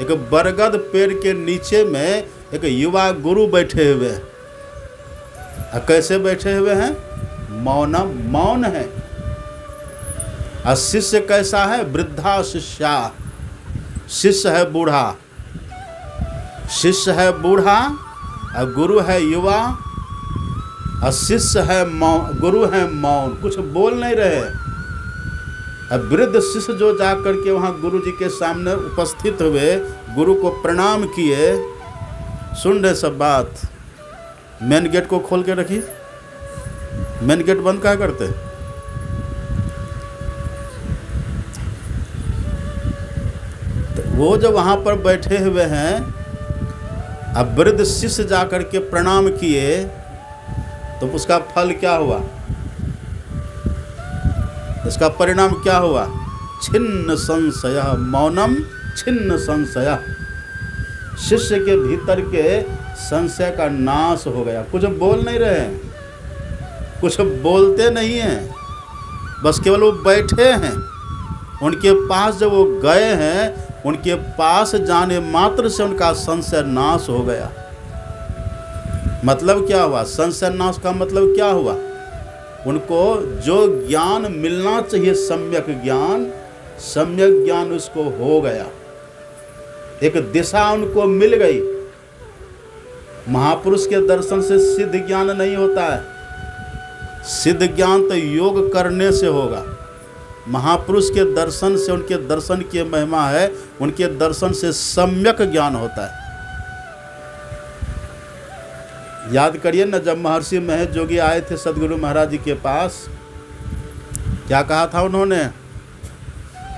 एक बरगद पेड़ के नीचे में एक युवा गुरु बैठे हुए हैं। कैसे बैठे हुए हैं? मौनम, मौन है। और शिष्य कैसा है? वृद्धा शिष्या। शिष्य है बूढ़ा, शिष्य है बूढ़ा और गुरु है युवा, और शिष्य है गुरु है मौन, कुछ बोल नहीं रहे। अब वृद्ध शिष्य जो जा करके वहाँ गुरु जी के सामने उपस्थित हुए, गुरु को प्रणाम किए, सुन रहे सब बात। मेन गेट को खोल के रखिए, मेन गेट बंद क्या करते? तो वो जो वहाँ पर बैठे हुए हैं, अब वृद्ध शिष्य जा करके प्रणाम किए तो उसका फल क्या हुआ? इसका परिणाम क्या हुआ? छिन्न संशय, मौनम छिन्न संशय। शिष्य के भीतर के संशय का नाश हो गया। कुछ बोल नहीं रहे हैं, कुछ बोलते नहीं हैं, बस केवल वो बैठे हैं। उनके पास जब वो गए हैं, उनके पास जाने मात्र से उनका संशय नाश हो गया। मतलब क्या हुआ? संशय नाश का मतलब क्या हुआ? उनको जो ज्ञान मिलना चाहिए, सम्यक ज्ञान उसको हो गया। एक दिशा उनको मिल गई। महापुरुष के दर्शन से सिद्ध ज्ञान नहीं होता है, सिद्ध ज्ञान तो योग करने से होगा। महापुरुष के दर्शन से, उनके दर्शन की महिमा है, उनके दर्शन से सम्यक ज्ञान होता है। याद करिए ना, जब महर्षि महेश जोगी आए थे सदगुरु महाराज जी के पास, क्या कहा था उन्होंने?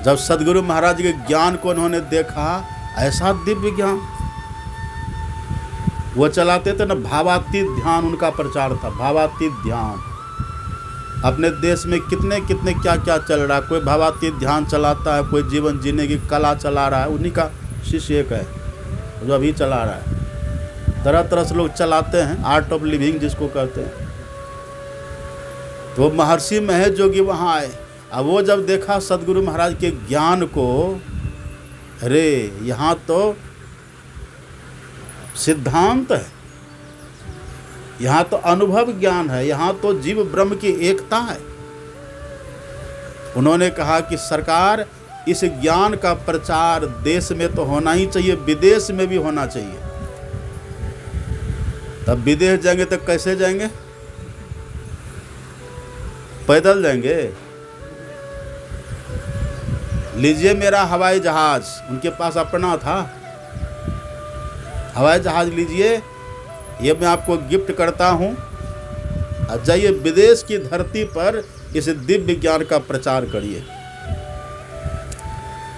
जब सदगुरु महाराज जी के ज्ञान को उन्होंने देखा, ऐसा दिव्य ज्ञान, वो चलाते थे ना भावातीत ध्यान, उनका प्रचार था भावातीत ध्यान। अपने देश में कितने कितने क्या क्या चल रहा है, कोई भावातीत ध्यान चलाता है, कोई जीवन जीने की कला चला रहा है, उन्हीं का शिष्य एक है जो अभी चला रहा है। तरह तरह से लोग चलाते हैं, आर्ट ऑफ लिविंग जिसको कहते हैं। तो महर्षि महेश जोगी वहाँ आए। अब वो जब देखा सदगुरु महाराज के ज्ञान को, अरे यहाँ तो सिद्धांत है, यहाँ तो अनुभव ज्ञान है, यहाँ तो जीव ब्रह्म की एकता है। उन्होंने कहा कि सरकार, इस ज्ञान का प्रचार देश में तो होना ही चाहिए, विदेश में भी होना चाहिए। तब विदेश जाएंगे तो कैसे जाएंगे? पैदल जाएंगे? लीजिए मेरा हवाई जहाज, उनके पास अपना था हवाई जहाज, लीजिए ये मैं आपको गिफ्ट करता हूँ, और जाइए विदेश की धरती पर इस दिव्य ज्ञान का प्रचार करिए।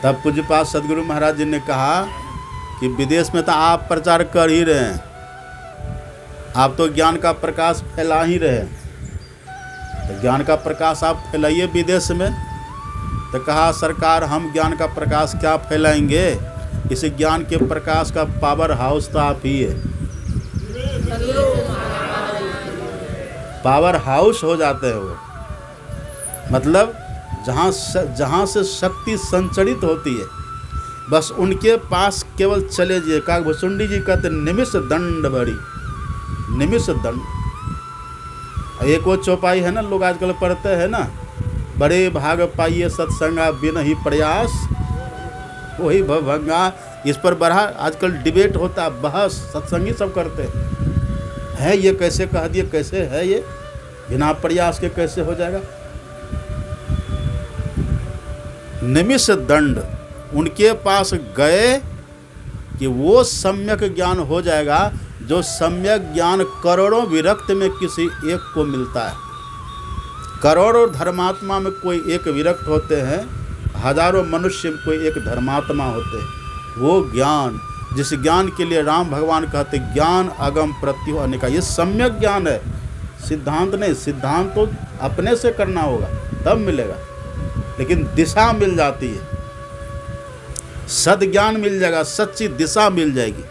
तब पूज्यपाद सदगुरु महाराज जी ने कहा कि विदेश में तो आप प्रचार कर ही रहे हैं, आप तो ज्ञान का प्रकाश फैला ही रहे हैं, तो ज्ञान का प्रकाश आप फैलाइए विदेश में। तो कहा सरकार, हम ज्ञान का प्रकाश क्या फैलाएंगे, इस ज्ञान के प्रकाश का पावर हाउस तो आप ही है। पावर हाउस हो जाते हैं वो, मतलब जहाँ से शक्ति संचरित होती है, बस उनके पास केवल चले जाइए। काकभुसुंडी जी कहते निमिष दंड बड़ी, निमिष दंड। एक वो चौपाई है ना, लोग आजकल पढ़ते हैं ना, बड़े भाग पाइए सत्संगा बिन ही प्रयास वही भवभंगा। इस पर बड़ा आजकल डिबेट होता है, बहस सत्संगी सब करते हैं, ये कैसे कह दिए, कैसे है ये, बिना प्रयास के कैसे हो जाएगा। निमिष दंड, उनके पास गए कि वो सम्यक ज्ञान हो जाएगा, जो सम्यक ज्ञान करोड़ों विरक्त में किसी एक को मिलता है। करोड़ों धर्मात्मा में कोई एक विरक्त होते हैं, हजारों मनुष्य में कोई एक धर्मात्मा होते हैं। वो ज्ञान, जिस ज्ञान के लिए राम भगवान कहते ज्ञान अगम प्रत्यु अनेका, ये सम्यक ज्ञान है, सिद्धांत नहीं। सिद्धांत तो अपने से करना होगा तब मिलेगा, लेकिन दिशा मिल जाती है, सद्ज्ञान मिल जाएगा, सच्ची दिशा मिल जाएगी,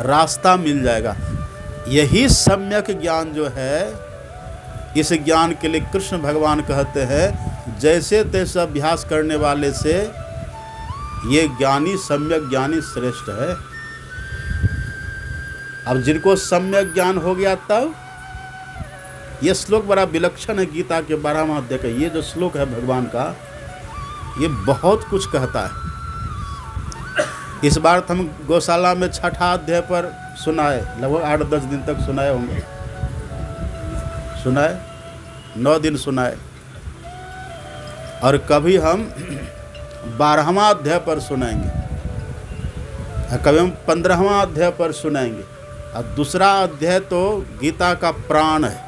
रास्ता मिल जाएगा। यही सम्यक ज्ञान जो है, इस ज्ञान के लिए कृष्ण भगवान कहते हैं जैसे तैसे अभ्यास करने वाले से ये ज्ञानी सम्यक ज्ञानी श्रेष्ठ है। अब जिनको सम्यक ज्ञान हो गया, तब ये श्लोक बड़ा विलक्षण है गीता के 12वां अध्याय का। ये जो श्लोक है भगवान का, ये बहुत कुछ कहता है। इस बार हम गौशाला में 6ठा अध्याय पर सुनाए, लगभग 8-10 दिन तक सुनाए होंगे, सुनाए 9 दिन सुनाए, और कभी हम 12वां अध्याय पर सुनाएंगे, कभी हम 15वां अध्याय पर सुनाएंगे। और दूसरा अध्याय तो गीता का प्राण है,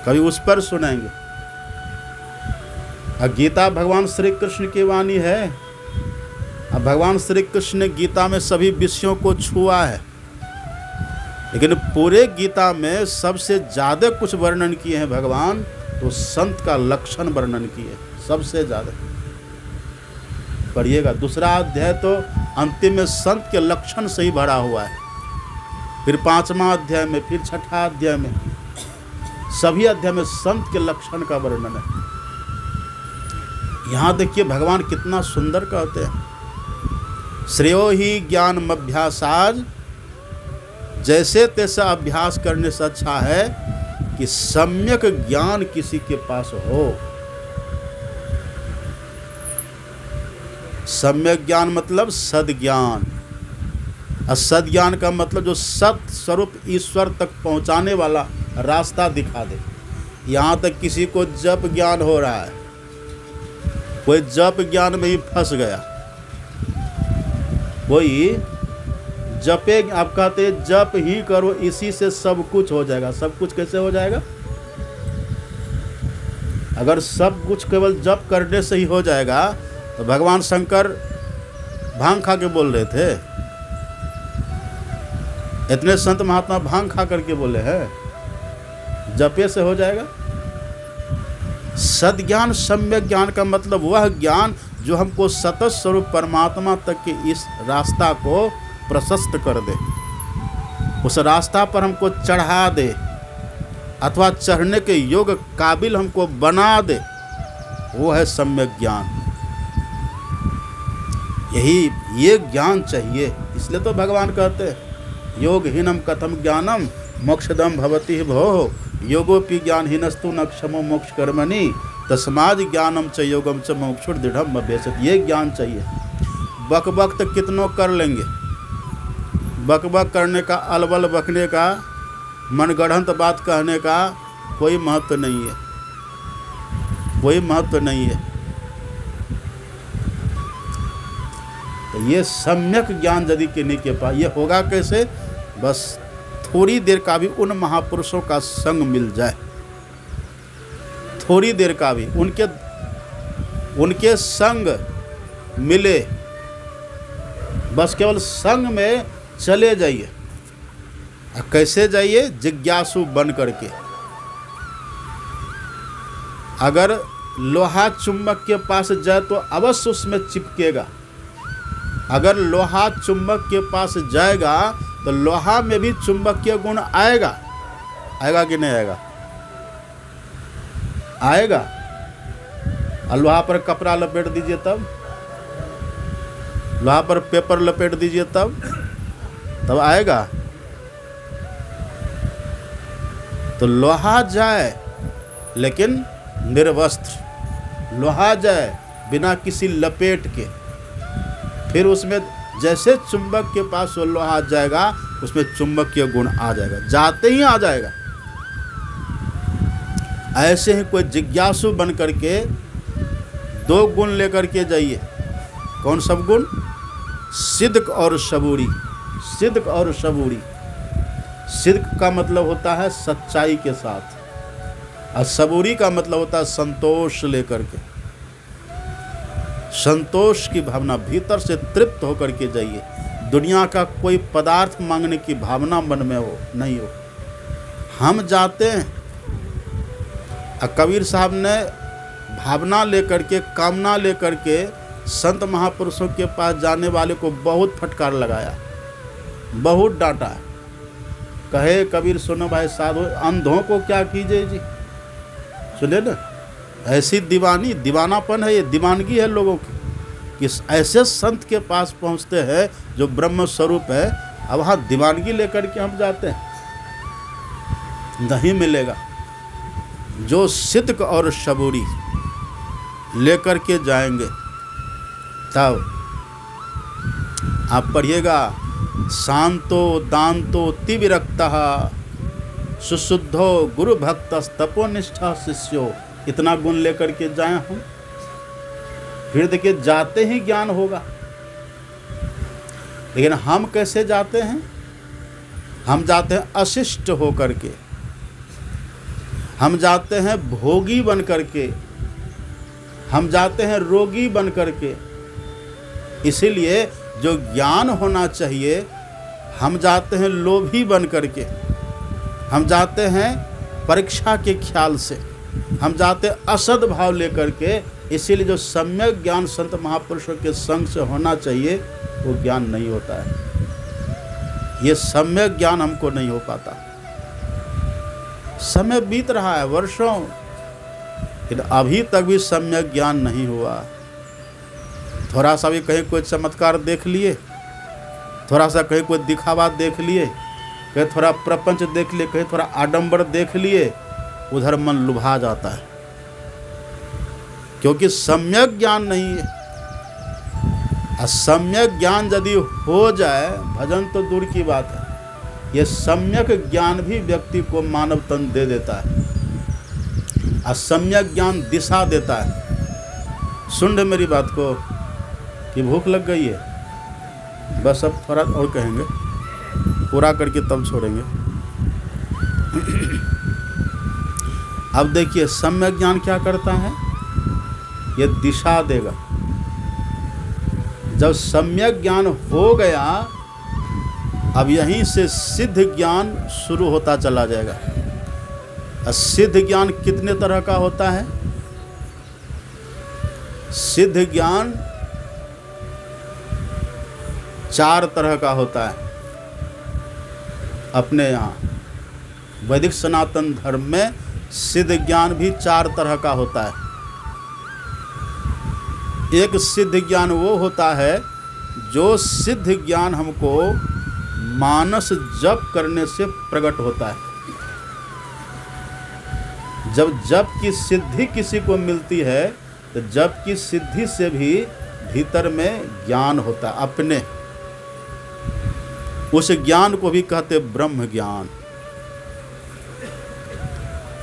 कभी उस पर सुनाएंगे। और गीता भगवान श्री कृष्ण की वाणी है, और भगवान श्री कृष्ण ने गीता में सभी विषयों को छुआ है, लेकिन पूरे गीता में सबसे ज़्यादा कुछ वर्णन किए हैं भगवान, तो संत का लक्षण वर्णन किए सबसे ज़्यादा। पढ़िएगा, दूसरा अध्याय तो अंतिम में संत के लक्षण से ही भरा हुआ है, फिर 5वां अध्याय में, फिर 6ठा अध्याय में, सभी अध्याय में संत के लक्षण का वर्णन है। यहाँ देखिए भगवान कितना सुंदर कहते हैं, श्रेयो ही ज्ञानमभ्यासाद, जैसे तैसा अभ्यास करने से अच्छा है कि सम्यक ज्ञान किसी के पास हो। सम्यक ज्ञान मतलब सद्ज्ञान, और सद्ज्ञान का मतलब जो सत स्वरूप ईश्वर तक पहुंचाने वाला रास्ता दिखा दे। यहाँ तक किसी को जप ज्ञान हो रहा है, कोई जप ज्ञान में ही फंस गया, कोई जपे, आप कहते जप ही करो इसी से सब कुछ हो जाएगा। सब कुछ कैसे हो जाएगा? अगर सब कुछ केवल जप करने से ही हो जाएगा तो भगवान शंकर भांग खा के बोल रहे थे, इतने संत महात्मा भांग खा करके बोले हैं, जपे से हो जाएगा। सद्ज्ञान सम्यक ज्ञान का मतलब वह ज्ञान जो हमको सतत स्वरूप परमात्मा तक के इस रास्ता को प्रशस्त कर दे, उस रास्ता पर हमको चढ़ा दे अथवा चढ़ने के योग्य काबिल हमको बना दे, वो है सम्यक ज्ञान। ये ज्ञान चाहिए। इसलिए तो भगवान कहते हैं योगहीनम कथम ज्ञानम मोक्षदम भवति भो, योगोपि ज्ञानहीनस्तु न क्षमो मोक्ष कर्मणि तस्माद् ज्ञानम च योगम च मोक्षुर दृढ़म अभ्यसत। ये ज्ञान चाहिए। बक तो कितनों कर लेंगे, बक करने का, अलबल बकने का, मनगढ़ंत बात कहने का कोई महत्व नहीं है, कोई महत्व नहीं है। तो ये सम्यक ज्ञान यदि किन्हीं के पास, ये होगा कैसे? बस थोड़ी देर का भी उन महापुरुषों का संग मिल जाए, थोड़ी देर का भी उनके संग मिले, बस केवल संग में चले जाइए। कैसे जाइए? जिज्ञासु बन करके। अगर लोहा चुंबक के पास जाए तो अवश्य उसमें चिपकेगा। अगर लोहा चुंबक के पास जाएगा तो लोहा में भी चुंबकीय गुण आएगा, आएगा कि नहीं आएगा? आएगा। और लोहा पर कपड़ा लपेट दीजिए तब, लोहा पर पेपर लपेट दीजिए तब आएगा। तो लोहा जाए लेकिन निर्वस्त्र, लोहा जाए बिना किसी लपेट के, फिर उसमें जैसे चुंबक के पास वो लोहा जाएगा उसमें चुंबकीय गुण आ जाएगा, जाते ही आ जाएगा। ऐसे ही कोई जिज्ञासु बन करके दो गुण लेकर के जाइए। कौन सब गुण? सिद्क और सबूरी। सिद्क और सबूरी। सिद्क का मतलब होता है सच्चाई के साथ, और सबूरी का मतलब होता है संतोष लेकर के। संतोष की भावना, भीतर से तृप्त होकर के जाइए। दुनिया का कोई पदार्थ मांगने की भावना मन में हो नहीं हो। हम जाते हैं, कबीर साहब ने भावना लेकर के, कामना लेकर के संत महापुरुषों के पास जाने वाले को बहुत फटकार लगाया, बहुत डांटा। कहे कबीर सुनो भाई साधु, अंधों को क्या कीजिए जी। सुने ना, ऐसी दीवानापन है, ये दीवानगी है लोगों की कि ऐसे संत के पास पहुंचते हैं जो ब्रह्म स्वरूप है। अब वहाँ दीवानगी लेकर के हम जाते हैं, नहीं मिलेगा। जो सिद्क और सबूरी लेकर के जाएंगे तब आप पढ़िएगा, शांतो दांतो तिविरक्तः सुशुद्धो गुरु भक्तस्तपोनिष्ठा शिष्यो। इतना गुण लेकर के जाए हम, फिर देखिए जाते ही ज्ञान होगा। लेकिन हम कैसे जाते हैं? हम जाते हैं अशिष्ट हो करके, हम जाते हैं भोगी बन करके, हम जाते हैं रोगी बन करके। इसीलिए जो ज्ञान होना चाहिए, हम जाते हैं लोभी बन करके, हम जाते हैं परीक्षा के ख्याल से, हम जाते हैं असद भाव लेकर के। इसीलिए जो सम्यक ज्ञान संत महापुरुषों के संग से होना चाहिए वो ज्ञान नहीं होता है। ये सम्यक ज्ञान हमको नहीं हो पाता। समय बीत रहा है, वर्षों, लेकिन अभी तक भी सम्यक ज्ञान नहीं हुआ। थोड़ा सा भी कहीं कोई चमत्कार देख लिए, थोड़ा सा कहीं कोई दिखावा देख लिए, कहीं थोड़ा प्रपंच देख लिए, कहीं थोड़ा आडंबर देख लिए, उधर मन लुभा जाता है, क्योंकि सम्यक ज्ञान नहीं है। और सम्यक ज्ञान यदि हो जाए, भजन तो दूर की बात है, यह सम्यक ज्ञान भी व्यक्ति को मानव तन दे देता है, और सम्यक ज्ञान दिशा देता है। सुन मेरी बात को कि भूख लग गई है, बस अब थोड़ा और कहेंगे, पूरा करके तब छोड़ेंगे। अब देखिए सम्यक ज्ञान क्या करता है, ये दिशा देगा। जब सम्यक ज्ञान हो गया अब यहीं से सिद्ध ज्ञान शुरू होता चला जाएगा। सिद्ध ज्ञान कितने तरह का होता है? सिद्ध ज्ञान 4 तरह का होता है। अपने यहाँ वैदिक सनातन धर्म में सिद्ध ज्ञान भी 4 तरह का होता है। एक सिद्ध ज्ञान वो होता है जो सिद्ध ज्ञान हमको मानस जप करने से प्रकट होता है। जब जप की सिद्धि किसी को मिलती है तो जप की सिद्धि से भी भीतर में ज्ञान होता है अपने। उस ज्ञान को भी कहते ब्रह्म ज्ञान।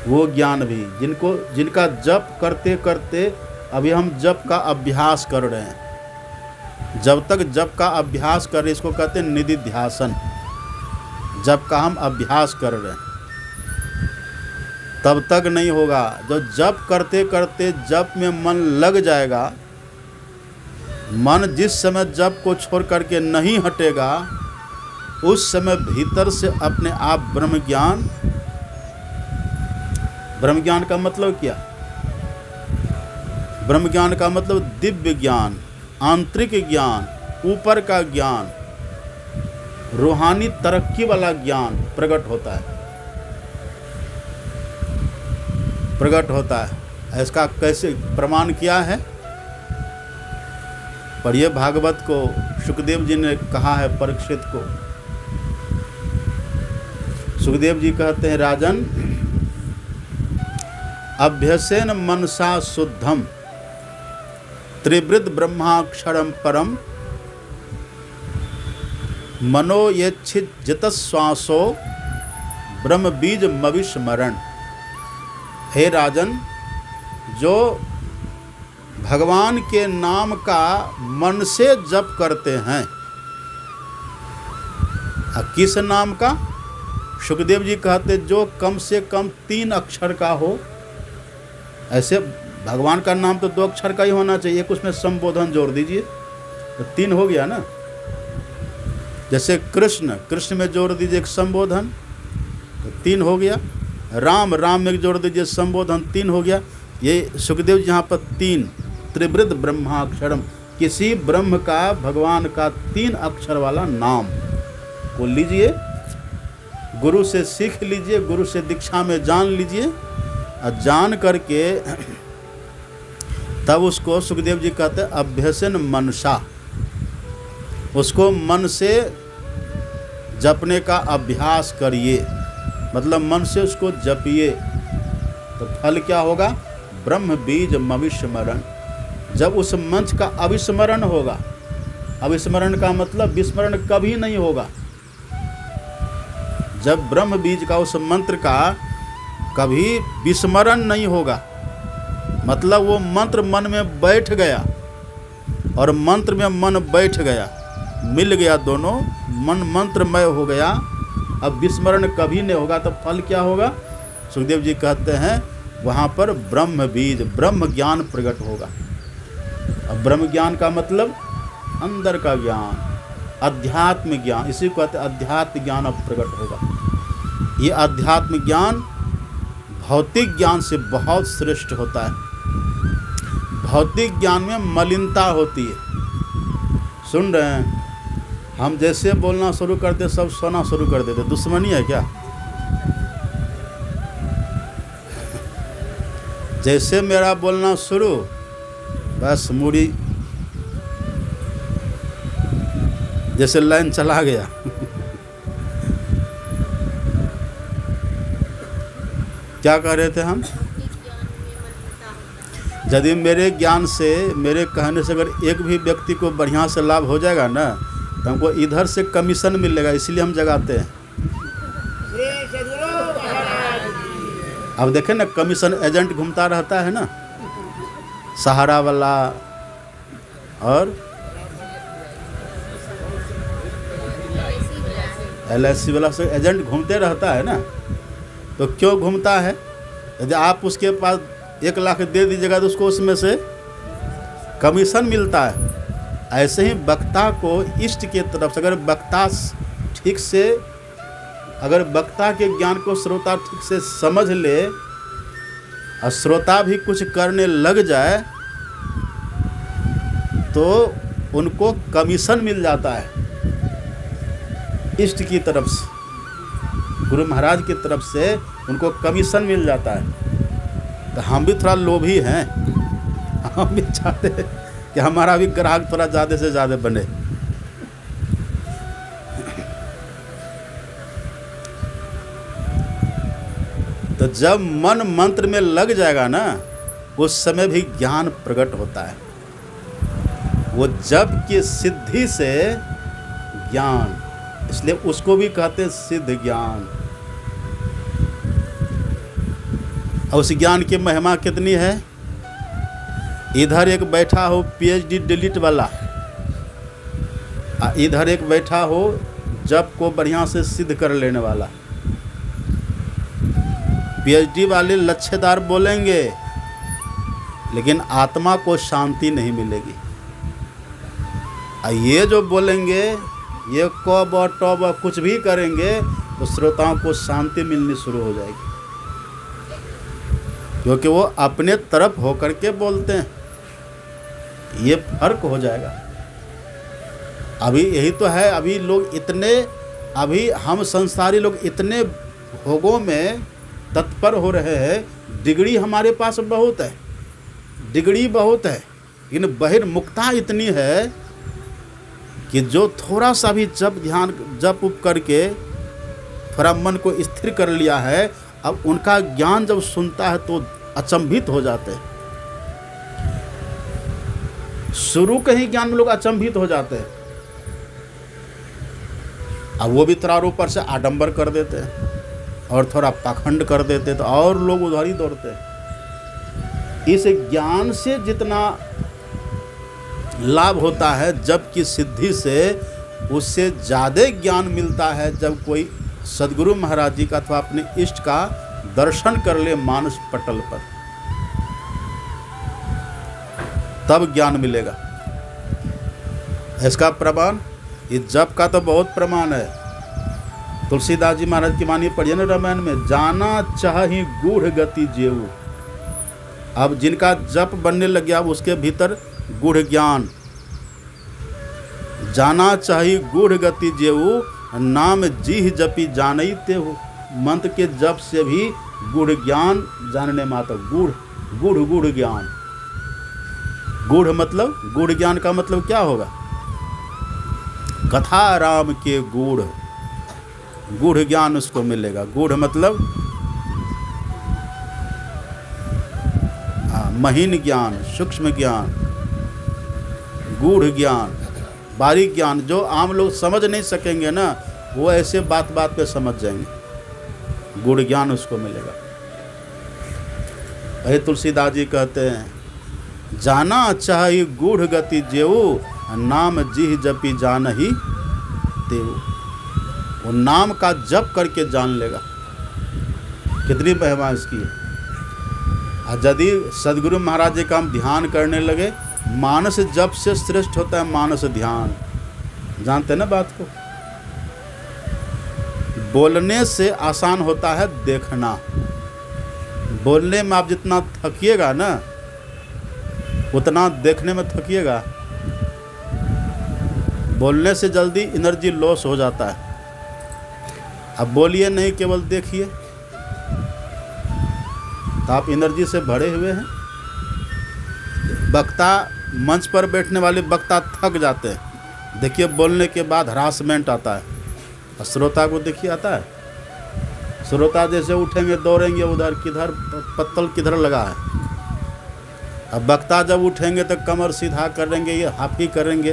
वो ज्ञान भी जिनका जप करते करते अभी हम जप का अभ्यास कर रहे हैं। जब तक जप का अभ्यास कर रहे, इसको कहते हैं निधिध्यासन। जप का हम अभ्यास कर रहे हैं तब तक नहीं होगा। जब जप करते करते जप में मन लग जाएगा, मन जिस समय जप को छोड़ करके नहीं हटेगा, उस समय भीतर से अपने आप ब्रह्म ज्ञान का मतलब क्या? ब्रह्म ज्ञान का मतलब दिव्य ज्ञान, आंतरिक ज्ञान, ऊपर का ज्ञान, रूहानी तरक्की वाला ज्ञान प्रकट होता है। इसका कैसे प्रमाण किया है? पढ़िए भागवत को। सुखदेव जी ने कहा है परीक्षित को। सुखदेव जी कहते हैं, राजन, अभ्यसेन मनसा शुद्धम त्रिवृद ब्रह्माक्षरम परम मनो येच्छित जितश्वासो ब्रह्म बीज मविस्मरण। हे राजन, जो भगवान के नाम का मन से जप करते हैं। किस नाम का? सुखदेव जी कहते जो कम से कम 3 अक्षर का हो। ऐसे भगवान का नाम तो 2 अक्षर का ही होना चाहिए, एक उसमें संबोधन जोड़ दीजिए तो 3 हो गया ना। जैसे कृष्ण में जोड़ दीजिए एक संबोधन तो 3 हो गया। राम में जोड़ दीजिए संबोधन, 3 हो गया। ये सुखदेव जी यहाँ पर 3 त्रिवृद ब्रह्माक्षरम, किसी ब्रह्म का, भगवान का 3 अक्षर वाला नाम को लीजिए, गुरु से सीख लीजिए, गुरु से दीक्षा में जान लीजिए, और जान करके तब उसको सुखदेव जी कहते हैं अभ्यसन मनसा। उसको मन से जपने का अभ्यास करिए, मतलब मन से उसको जपिए। तो फल क्या होगा? ब्रह्म बीज मविस्मरण। जब उस मंच का अविस्मरण होगा, अविस्मरण का मतलब विस्मरण कभी नहीं होगा। जब ब्रह्म बीज का, उस मंत्र का कभी विस्मरण नहीं होगा, मतलब वो मंत्र मन में बैठ गया और मंत्र में मन बैठ गया, मिल गया, दोनों मन मंत्रमय हो गया, अब विस्मरण कभी नहीं होगा। तो फल क्या होगा? सुखदेव जी कहते हैं वहाँ पर ब्रह्म बीज, ब्रह्म ज्ञान प्रकट होगा। अब ब्रह्म ज्ञान का मतलब अंदर का ज्ञान, अध्यात्म ज्ञान, इसी को कहते हैं अध्यात्म ज्ञान अब प्रकट होगा। ये अध्यात्म ज्ञान भौतिक ज्ञान से बहुत श्रेष्ठ होता है। भौतिक ज्ञान में मलिनता होती है। सुन रहे हैं? हम जैसे बोलना शुरू करते सब सोना शुरू कर देते। दुश्मनी है क्या? जैसे मेरा बोलना शुरू, बस मूड़ी जैसे लाइन चला गया। क्या कह रहे थे हम? यदि मेरे ज्ञान से, मेरे कहने से अगर एक भी व्यक्ति को बढ़िया से लाभ हो जाएगा ना, तो हमको इधर से कमीशन मिलेगा, इसलिए हम जगाते हैं। अब देखें ना, कमीशन एजेंट घूमता रहता है ना, सहारा वाला और LIC वाला से एजेंट घूमते रहता है ना। तो क्यों घूमता है? यदि आप उसके पास 1 लाख दे दीजिएगा तो उसको उसमें से कमीशन मिलता है। ऐसे ही वक्ता को इष्ट के तरफ से, अगर वक्ता ठीक से अगर वक्ता के ज्ञान को श्रोता ठीक से समझ ले और श्रोता भी कुछ करने लग जाए तो उनको कमीशन मिल जाता है इष्ट की तरफ से, गुरु महाराज की तरफ से उनको कमीशन मिल जाता है। तो हम भी थोड़ा लोभी हैं, हम भी चाहते हैं कि हमारा भी ग्राहक थोड़ा ज़्यादा से ज़्यादा बने। तो जब मन मंत्र में लग जाएगा ना, उस समय भी ज्ञान प्रकट होता है। वो जप की सिद्धि से ज्ञान, इसलिए उसको भी कहते हैं सिद्ध ज्ञान। और उस ज्ञान की महिमा कितनी है। इधर एक बैठा हो पीएचडी डिलीट वाला, इधर एक बैठा हो जप को बढ़िया से सिद्ध कर लेने वाला। पीएचडी वाले लच्छेदार बोलेंगे, लेकिन आत्मा को शांति नहीं मिलेगी। ये जो बोलेंगे, ये कब टब कुछ भी करेंगे, तो श्रोताओं को शांति मिलनी शुरू हो जाएगी, क्योंकि वो अपने तरफ होकर के बोलते हैं। ये फर्क हो जाएगा। अभी यही तो है, अभी लोग इतने, अभी हम संसारी लोग इतने भोगों में तत्पर हो रहे हैं। डिग्री हमारे पास बहुत है, डिग्री बहुत है, लेकिन बहिर्मुखता इतनी है कि जो थोड़ा सा भी जप उप करके थोड़ा मन को स्थिर कर लिया है, अब उनका ज्ञान जब सुनता है तो अचंभित हो जाते हैं। शुरू के ही ज्ञान में लोग अचंभित हो जाते हैं। अब वो भी थोड़ा ऊपर से आडंबर कर देते हैं और थोड़ा पाखंड कर देते, तो और लोग उधर ही दौड़ते हैं। इस ज्ञान से जितना लाभ होता है जब की सिद्धि से, उससे ज़्यादा ज्ञान मिलता है जब कोई सदगुरु महाराज जी का अथवा अपने इष्ट का दर्शन कर ले मानस पटल पर, तब ज्ञान मिलेगा। इसका प्रमाण, इस जप का तो बहुत प्रमाण है। तुलसीदास जी महाराज की वाणी पढ़िए ना रामायण में, जाना चाहि गूढ़ गति जेऊ। अब जिनका जप बनने लग गया, अब उसके भीतर गूढ़ ज्ञान, जाना चाहि गूढ़ गति जेऊ, नाम जीह जपी जानई तेहु। मंत्र के जप से भी गूढ़ ज्ञान जानने मात्र, गूढ़ ज्ञान। गूढ़ मतलब, गूढ़ ज्ञान का मतलब क्या होगा? कथा राम के गूढ़ ज्ञान उसको मिलेगा। गूढ़ मतलब महीन ज्ञान, सूक्ष्म ज्ञान, गूढ़ ज्ञान, बारीक ज्ञान, जो आम लोग समझ नहीं सकेंगे ना, वो ऐसे बात बात पे समझ जाएंगे। गूढ़ ज्ञान उसको मिलेगा। वही तुलसीदास जी कहते हैं, जाना चाहि गूढ़ गति जेऊ, नाम जीह जपी जानहि तेऊ। वो नाम का जप करके जान लेगा। कितनी महिमा इसकी है। और यदि सदगुरु महाराज जी का हम ध्यान करने लगे, मानस जप से श्रेष्ठ होता है मानस ध्यान। जानते हैं ना बात को? बोलने से आसान होता है देखना। बोलने में आप जितना थकिएगा ना, उतना देखने में थकिएगा। बोलने से जल्दी एनर्जी लॉस हो जाता है। अब बोलिए नहीं, केवल देखिए, तो आप एनर्जी से भरे हुए हैं। वक्ता, मंच पर बैठने वाले वक्ता थक जाते हैं। देखिए, बोलने के बाद हरासमेंट आता है। और श्रोता को देखिए आता है। श्रोता जैसे उठेंगे दौड़ेंगे, उधर किधर पत्तल किधर लगा है। अब वक्ता जब उठेंगे तो कमर सीधा करेंगे, ये हाफी करेंगे।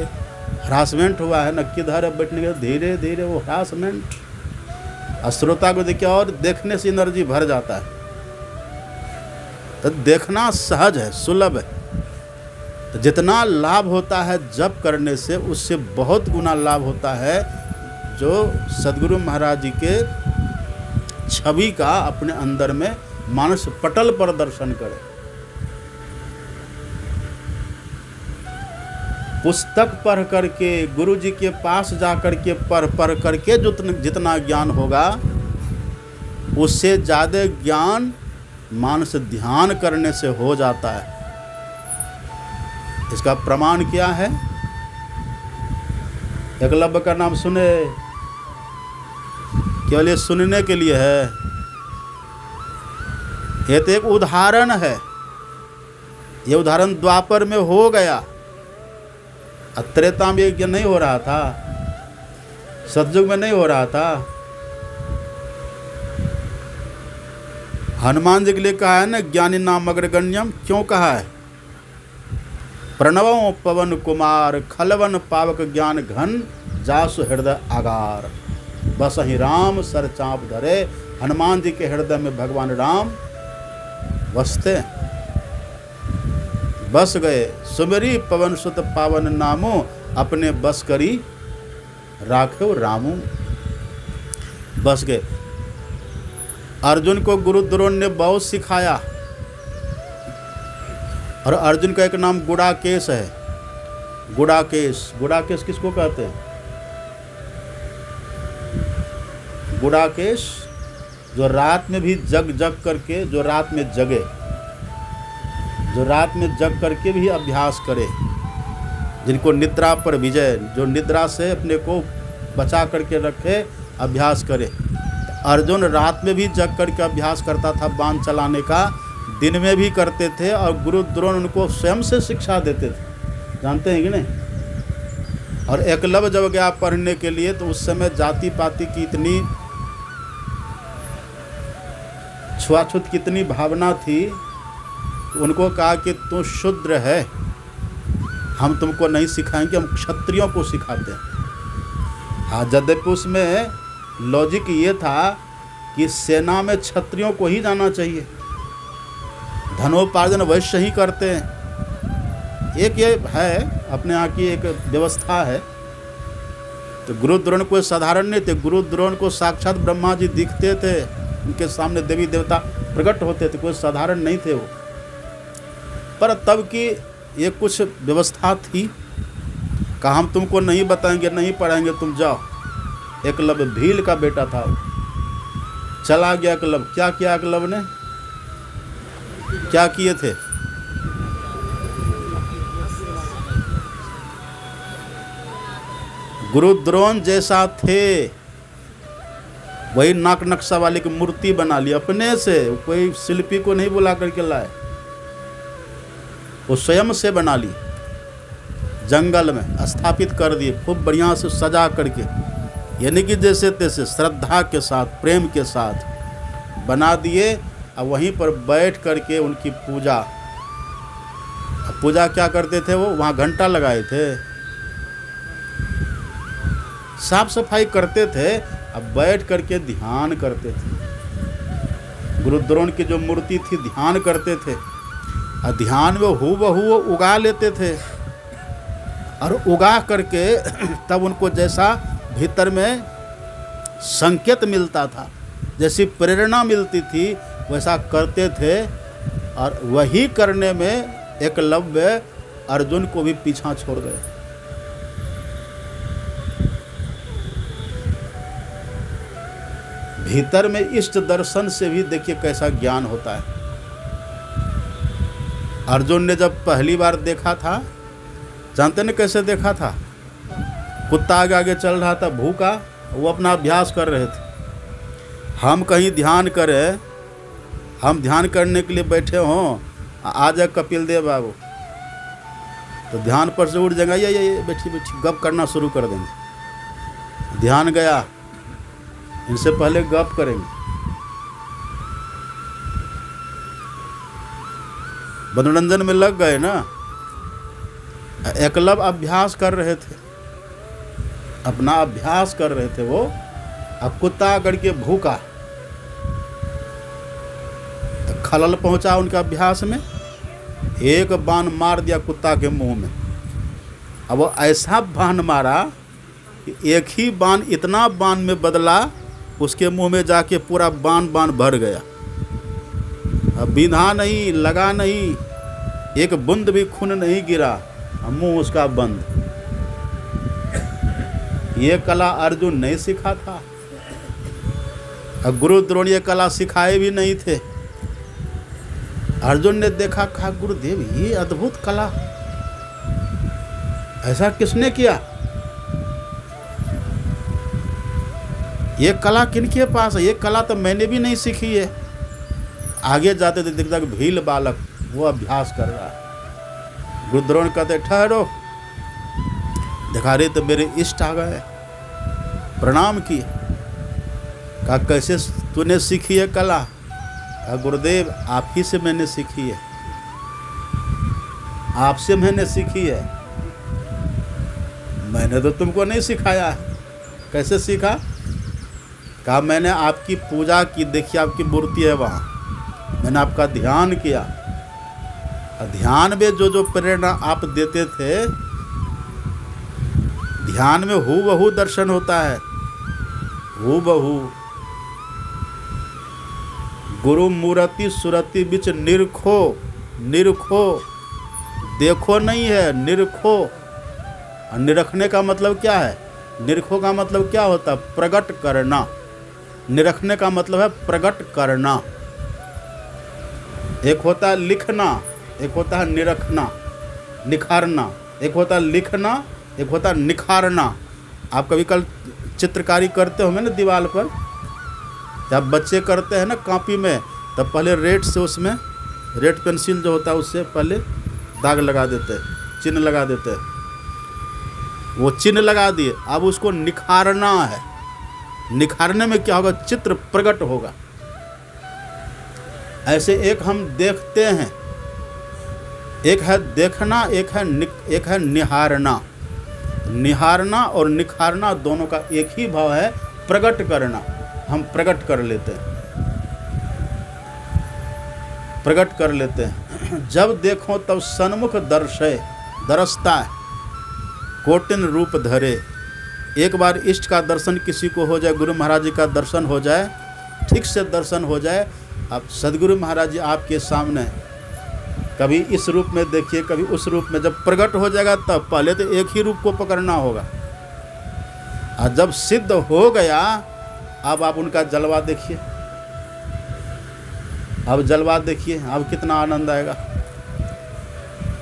हरासमेंट हुआ है ना, किधर बैठने के धीरे धीरे वो हरासमेंट। और श्रोता को देखिए, और देखने से एनर्जी भर जाता है। तो देखना सहज है, सुलभ है। तो जितना लाभ होता है जप करने से, उससे बहुत गुना लाभ होता है जो सदगुरु महाराज जी के छवि का अपने अंदर में मानस पटल पर दर्शन करे। पुस्तक पढ़ करके, गुरु जी के पास जा कर के पढ़ करके जितना ज्ञान होगा, उससे ज़्यादा ज्ञान मानस ध्यान करने से हो जाता है। इसका प्रमाण क्या है? एकलव्य का नाम सुने, केवल ये सुनने के लिए है। ये तो एक उदाहरण है। ये उदाहरण द्वापर में हो गया, त्रेता में यज्ञ नहीं हो रहा था, सतयुग में नहीं हो रहा था। हनुमान जी के लिए कहा है ना, ज्ञानी नाम अग्रगण्यम। क्यों कहा है? प्रणवों पवन कुमार, खलवन पावक ज्ञान घन, जासु हृदय आगार। बस ही राम सर चाप धरे। हनुमान जी के हृदय में भगवान राम बसते, बस गए। सुमेरी पवन सुत पावन नामो, अपने बस करी राखो रामू। बस गए। अर्जुन को गुरु द्रोण ने बहुत सिखाया, और अर्जुन का एक नाम गुड़ाकेश है। गुड़ाकेश, गुड़ाकेश किसको कहते हैं? गुड़ाकेश जो रात में भी जग करके, जो रात में जगे, जो रात में जग करके भी अभ्यास करे, जिनको निद्रा पर विजय, जो निद्रा से अपने को बचा करके रखे, अभ्यास करे। अर्जुन रात में भी जग करके अभ्यास करता था बाण चलाने का, दिन में भी करते थे, और गुरु द्रोण उनको स्वयं से शिक्षा देते थे। जानते हैं कि नहीं? और एकलव्य जब गया पढ़ने के लिए, तो उस समय जाति पाति की इतनी छुआछूत की इतनी भावना थी, उनको कहा कि तू शूद्र है, हम तुमको नहीं सिखाएंगे, हम क्षत्रियों को सिखाते हैं। हाँ, यद्यपि उसमें लॉजिक ये था कि सेना में क्षत्रियों को ही जाना चाहिए, धनोपार्जन वैश्य ही करते हैं। एक ये है अपने यहाँ की एक व्यवस्था है। तो गुरु द्रोण कोई साधारण नहीं थे। गुरु द्रोण को साक्षात ब्रह्मा जी दिखते थे, उनके सामने देवी देवता प्रकट होते थे, कोई साधारण नहीं थे वो। पर तब की ये कुछ व्यवस्था थी, कहा हम तुमको नहीं बताएंगे, नहीं पढ़ाएंगे, तुम जाओ। एकलव्य भील का बेटा था, चला गया एकलव्य। क्या किया एकलव्य ने? क्या किए थे? गुरु द्रोण जैसा थे वही नाक नक्शा वाले की मूर्ति बना ली अपने से, कोई शिल्पी को नहीं बुला करके लाए, वो स्वयं से बना ली, जंगल में स्थापित कर दिए, खूब बढ़िया से सजा करके, यानी कि जैसे तैसे श्रद्धा के साथ, प्रेम के साथ बना दिए। और वहीं पर बैठ करके उनकी पूजा, पूजा क्या करते थे वो? वहाँ घंटा लगाए थे, साफ सफाई करते थे, अब बैठ करके ध्यान करते थे। गुरु द्रोण की जो मूर्ति थी, ध्यान करते थे, और ध्यान में हूबहू उगा लेते थे, और उगा करके तब उनको जैसा भीतर में संकेत मिलता था, जैसी प्रेरणा मिलती थी, वैसा करते थे। और वही करने में एकलव्य अर्जुन को भी पीछा छोड़ गए। भीतर में इष्ट दर्शन से भी देखिए कैसा ज्ञान होता है। अर्जुन ने जब पहली बार देखा था, जानते न कैसे देखा था? कुत्ता आगे आगे चल रहा था भूखा, वो अपना अभ्यास कर रहे थे। हम कहीं ध्यान करें, हम ध्यान करने के लिए बैठे हों, आ जाए कपिल देव बाबू, तो ध्यान पर से उठ जाएगा, ये बैठी बैठी गप करना शुरू कर देंगे। ध्यान गया, इनसे पहले गप करेंगे। मनोरंजन में लग गए ना। एकलव्य अभ्यास कर रहे थे, अपना अभ्यास कर रहे थे वो। अब कुत्ता करके भूखा, तो खलल पहुंचा उनके अभ्यास में, एक बाण मार दिया कुत्ता के मुंह में। अब वो ऐसा बाण मारा कि एक ही बाण इतना बाण में बदला, उसके मुंह में जाके पूरा बाण भर गया। अब बिंधा नहीं, लगा नहीं, एक बूंद भी खून नहीं गिरा। मुंह उसका बंद। ये कला अर्जुन नहीं सीखा था और गुरु द्रोण ये कला सिखाए भी नहीं थे। अर्जुन ने देखा, कहा गुरुदेव ये अद्भुत कला ऐसा किसने किया? ये कला किनके पास है? ये कला तो मैंने भी नहीं सीखी है। आगे जाते थे दिखता कि भील बालक वो अभ्यास कर रहा है। गुरु द्रोण कहते ठहरो, दिखा रहे तो मेरे इष्ट आ गए, प्रणाम किए। कहा कैसे तूने सीखी है कला? कहा गुरुदेव आप ही से मैंने सीखी है, आपसे मैंने सीखी है, मैंने तो तुमको नहीं सिखाया है। कैसे सीखा? कहा मैंने आपकी पूजा की, देखिए आपकी मूर्ति है वहाँ, मैंने आपका ध्यान किया। ध्यान में जो जो प्रेरणा आप देते थे, ध्यान में हूबहू दर्शन होता है, हूबहू। गुरु मूर्ति सुरति बिच निरखो, निरखो, देखो नहीं है, निरखो। और निरखने का मतलब क्या है? निरखो का मतलब क्या होता है? प्रकट करना। निरखने का मतलब है प्रकट करना। एक होता है लिखना, एक होता है निरखना, निखारना। एक होता है लिखना, एक होता है निखारना। आप कभी कल चित्रकारी करते होंगे ना दीवार पर, जब बच्चे करते हैं ना कॉपी में, तब पहले रेड से, उसमें रेड पेंसिल जो होता है उससे पहले दाग लगा देते हैं, चिन्ह लगा देते हैं। वो चिन्ह लगा दिए, अब उसको निखारना है। निखारने में क्या होगा? चित्र प्रकट होगा। ऐसे एक हम देखते हैं, एक है देखना, एक है निहारना। निहारना और निखारना दोनों का एक ही भाव है, प्रकट करना। हम प्रकट कर लेते हैं, प्रकट कर लेते हैं। जब देखो तब सन्मुख दरसता है, कोटिन रूप धरे। एक बार इष्ट का दर्शन किसी को हो जाए, गुरु महाराज जी का दर्शन हो जाए, ठीक से दर्शन हो जाए, अब सदगुरु महाराज जी आपके सामने, कभी इस रूप में देखिए, कभी उस रूप में। जब प्रकट हो जाएगा तब पहले तो एक ही रूप को पकड़ना होगा, और जब सिद्ध हो गया अब आप उनका जलवा देखिए। अब जलवा देखिए, अब कितना आनंद आएगा।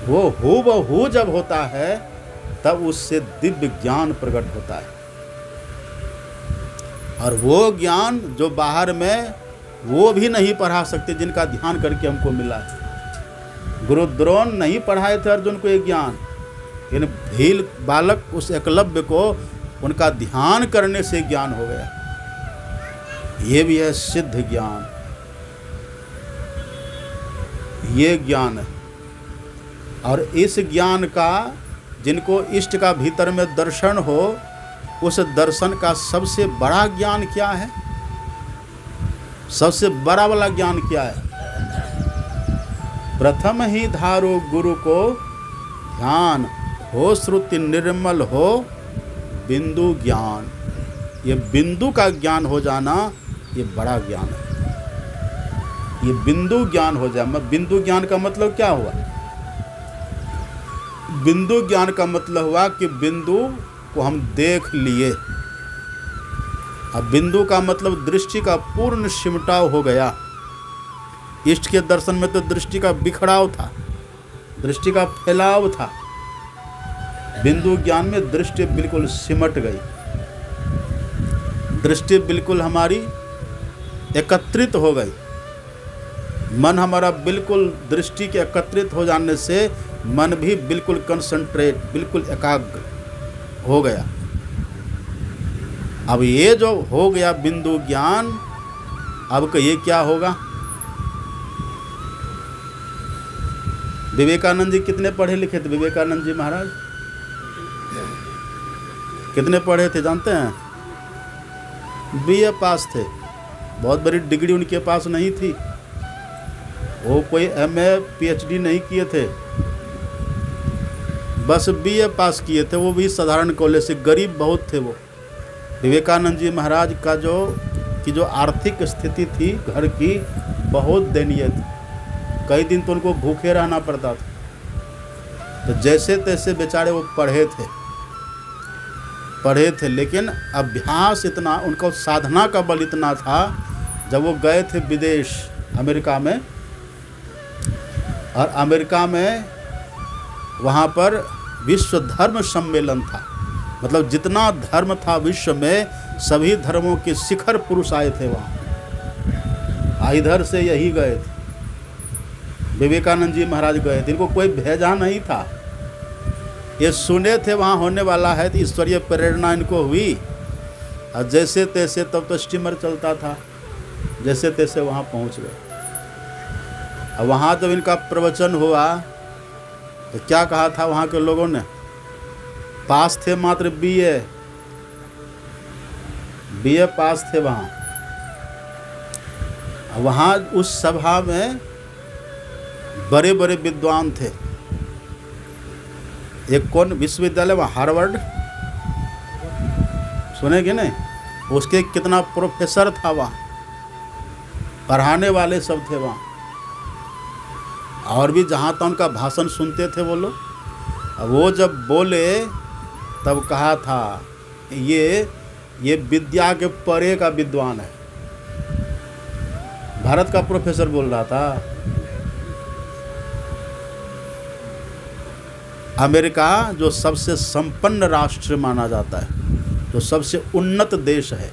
वो हूबहू जब होता है तब उससे दिव्य ज्ञान प्रकट होता है। और वो ज्ञान जो बाहर में वो भी नहीं पढ़ा सकते, जिनका ध्यान करके हमको मिला है। गुरु द्रोण नहीं पढ़ाए थे अर्जुन को ये ज्ञान, लेकिन भील बालक उस एकलव्य को उनका ध्यान करने से ज्ञान हो गया। ये भी है सिद्ध ज्ञान, ये ज्ञान है। और इस ज्ञान का, जिनको इष्ट का भीतर में दर्शन हो, उस दर्शन का सबसे बड़ा ज्ञान क्या है? सबसे बड़ा वाला ज्ञान क्या है? प्रथम ही धारो गुरु को ध्यान, हो श्रुति निर्मल हो बिंदु ज्ञान। ये बिंदु का ज्ञान हो जाना, ये बड़ा ज्ञान है। ये बिंदु ज्ञान हो जाए। बिंदु ज्ञान का मतलब क्या हुआ? बिंदु ज्ञान का मतलब हुआ कि बिंदु को हम देख लिए। अब बिंदु का मतलब दृष्टि का पूर्ण सिमटाव हो गया। इष्ट के दर्शन में तो दृष्टि का बिखराव था, दृष्टि का फैलाव था। बिंदु ज्ञान में दृष्टि बिल्कुल सिमट गई, दृष्टि बिल्कुल हमारी एकत्रित हो गई। मन हमारा बिल्कुल दृष्टि के एकत्रित हो जाने से मन भी बिल्कुल कंसंट्रेट, बिल्कुल एकाग्र हो गया। अब ये जो हो गया बिंदु ज्ञान, अब ये क्या होगा? विवेकानंद जी कितने पढ़े लिखे थे? विवेकानंद जी महाराज कितने पढ़े थे जानते हैं? बीए पास थे। बहुत बड़ी डिग्री उनके पास नहीं थी, वो कोई एमए पीएचडी नहीं किए थे, बस बीए पास किए थे, वो भी साधारण कॉलेज से। गरीब बहुत थे वो। विवेकानंद जी महाराज का जो आर्थिक स्थिति थी घर की, बहुत दयनीय थी। कई दिन तो उनको भूखे रहना पड़ता था। तो जैसे तैसे बेचारे वो पढ़े थे, लेकिन अभ्यास इतना, उनका साधना का बल इतना था। जब वो गए थे विदेश अमेरिका में, और अमेरिका में वहाँ पर विश्व धर्म सम्मेलन था, मतलब जितना धर्म था विश्व में सभी धर्मों के शिखर पुरुष आए थे वहाँ। इधर से यही गए थे, विवेकानंद जी महाराज गए थे, इनको कोई भेजा नहीं था। ये सुने थे वहाँ होने वाला है, तो ईश्वरीय प्रेरणा इनको हुई, और जैसे तैसे तब तो स्टीमर चलता था, जैसे तैसे वहाँ पहुँच गए। और वहाँ जब इनका प्रवचन हुआ तो क्या कहा था वहाँ के लोगों ने? पास थे मात्र बीए पास थे वहाँ। वहाँ उस सभा में बड़े बड़े विद्वान थे। एक कौन विश्वविद्यालय वहाँ, हार्वर्ड, सुने कि नहीं? उसके कितना प्रोफेसर था वहाँ, पढ़ाने वाले सब थे वहाँ। और भी जहाँ तक उनका भाषण सुनते थे वो लोग। वो जब बोले तब कहा था ये विद्या के परे का विद्वान है। भारत का प्रोफेसर बोल रहा था। अमेरिका जो सबसे संपन्न राष्ट्र माना जाता है, जो सबसे उन्नत देश है,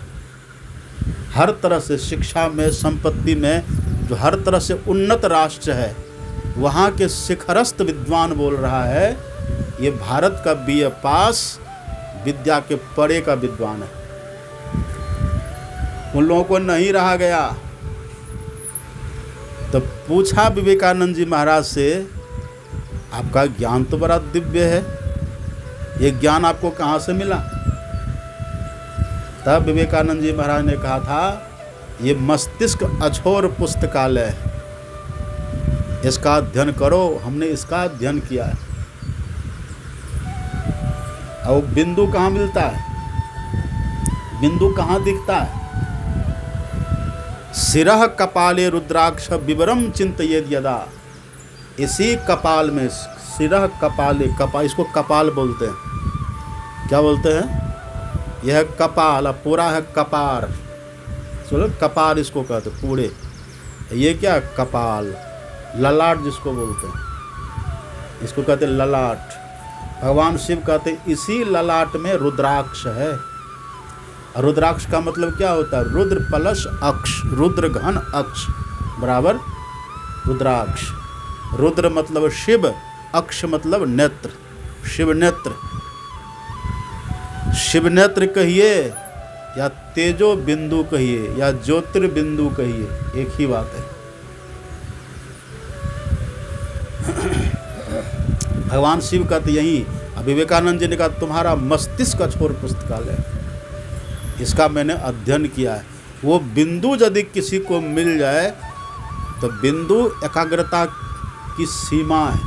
हर तरह से शिक्षा में, संपत्ति में, जो हर तरह से उन्नत राष्ट्र है, वहाँ के शिखरस्थ विद्वान बोल रहा है ये भारत का बीए पास विद्या के परे का विद्वान है। उन लोगों को नहीं रहा गया। तो पूछा विवेकानंद जी महाराज से, आपका ज्ञान तो बड़ा दिव्य है, ये ज्ञान आपको कहाँ से मिला? तब विवेकानंद जी महाराज ने कहा था, ये मस्तिष्क अछोर पुस्तकालय है, इसका अध्ययन करो। हमने इसका अध्ययन किया है। और बिंदु कहाँ मिलता है? बिंदु कहाँ दिखता है? सिरह कपाले रुद्राक्ष विवरम चिंतयेद यदा। इसी कपाल में, सिरह कपाले, कपाल, इसको कपाल बोलते हैं। क्या बोलते हैं? यह कपाल, पूरा है कपार, सुनो, कपार इसको कहते पूरे। ये क्या? कपाल, ललाट जिसको बोलते हैं, इसको कहते ललाट। भगवान शिव कहते इसी ललाट में रुद्राक्ष है। और रुद्राक्ष का मतलब क्या होता है? रुद्र प्लस अक्ष, रुद्र घन अक्ष बराबर रुद्राक्ष। रुद्र मतलब शिव, अक्ष मतलब नेत्र, शिव नेत्र। शिव नेत्र कहिए या तेजो बिंदु कहिए या ज्योतिर्बिंदु कहिए, एक ही बात है। भगवान शिव कहते यही। विवेकानंद जी ने कहा तुम्हारा मस्तिष्क अछोर पुस्तकालय, इसका मैंने अध्ययन किया है। वो बिंदु यदि किसी को मिल जाए तो बिंदु एकाग्रता की सीमा है।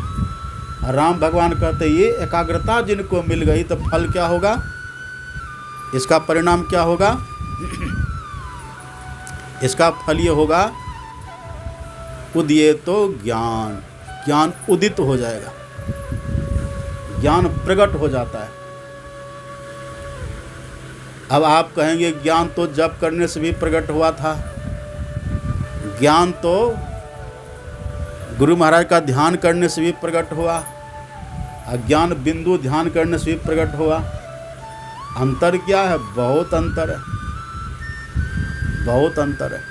राम भगवान कहते ये एकाग्रता जिनको मिल गई तो फल क्या होगा? इसका परिणाम क्या होगा? इसका फल ये होगा, उदये तो ज्ञान, ज्ञान उदित हो जाएगा, ज्ञान प्रकट हो जाता है। अब आप कहेंगे ज्ञान तो जप करने से भी प्रकट हुआ था, ज्ञान तो गुरु महाराज का ध्यान करने से भी प्रकट हुआ, अज्ञान बिंदु ध्यान करने से भी प्रकट हुआ। अंतर क्या है? बहुत अंतर है, बहुत अंतर है।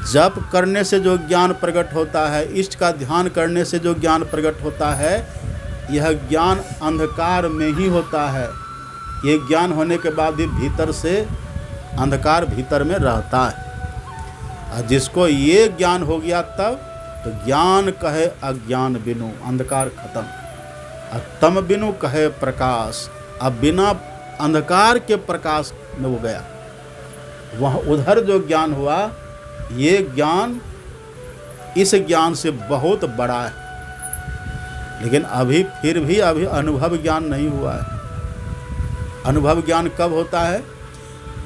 जप करने से जो ज्ञान प्रकट होता है, इष्ट का ध्यान करने से जो ज्ञान प्रकट होता है, यह ज्ञान अंधकार में ही होता है। ये ज्ञान होने के बाद भी भीतर से अंधकार भीतर में रहता है। और जिसको ये ज्ञान हो गया तब तो ज्ञान कहे अज्ञान बिनु, अंधकार खत्म। और तम बिनु कहे प्रकाश, अब बिना अंधकार के प्रकाश में वो गया। वह उधर जो ज्ञान हुआ, ये ज्ञान इस ज्ञान से बहुत बड़ा है। लेकिन अभी फिर भी अभी अनुभव ज्ञान नहीं हुआ है। अनुभव ज्ञान कब होता है?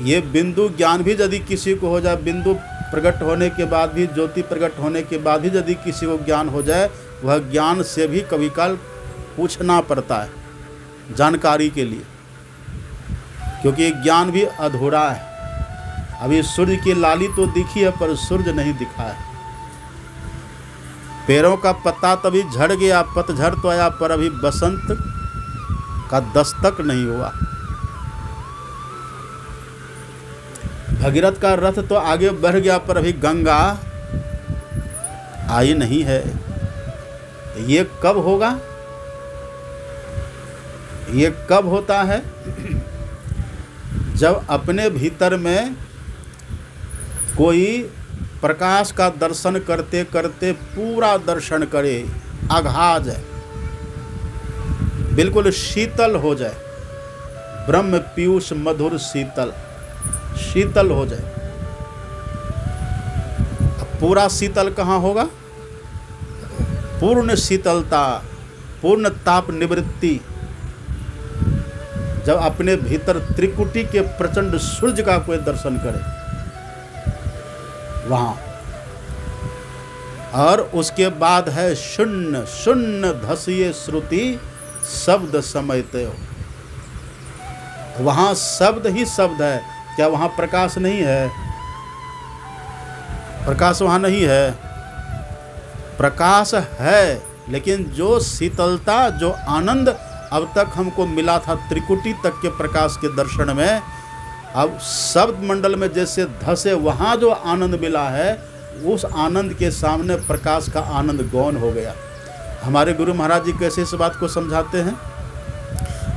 ये बिंदु ज्ञान भी यदि किसी को हो जाए, बिंदु प्रकट होने के बाद भी, ज्योति प्रकट होने के बाद भी यदि किसी को ज्ञान हो जाए, वह ज्ञान से भी कभी काल पूछना पड़ता है जानकारी के लिए, क्योंकि ज्ञान भी अधूरा है। अभी सूर्य की लाली तो दिखी है पर सूर्य नहीं दिखा है। पेड़ों का पत्ता तभी झड़ गया, पतझड़ तो आया, पर अभी बसंत का दस्तक नहीं हुआ। भगीरथ का रथ तो आगे बढ़ गया पर अभी गंगा आई नहीं है। ये कब होगा? ये कब होता है? जब अपने भीतर में कोई प्रकाश का दर्शन करते करते पूरा दर्शन करे, आघा जाए, बिल्कुल शीतल हो जाए, ब्रह्म पीयूष मधुर शीतल, शीतल हो जाए। अब पूरा शीतल कहाँ होगा? पूर्ण शीतलता, पूर्ण ताप निवृत्ति, जब अपने भीतर त्रिकुटी के प्रचंड सूर्य का कोई दर्शन करे वहां। और उसके बाद है शून्य, शून्य धसिए श्रुति शब्द समयते हो। वहां शब्द ही शब्द है। क्या वहां प्रकाश नहीं है? प्रकाश वहां नहीं है। प्रकाश है, लेकिन जो शीतलता, जो आनंद अब तक हमको मिला था त्रिकुटी तक के प्रकाश के दर्शन में, अब शब्द मंडल में जैसे धसे वहाँ जो आनंद मिला है, उस आनंद के सामने प्रकाश का आनंद गौण हो गया। हमारे गुरु महाराज जी कैसे इस बात को समझाते हैं?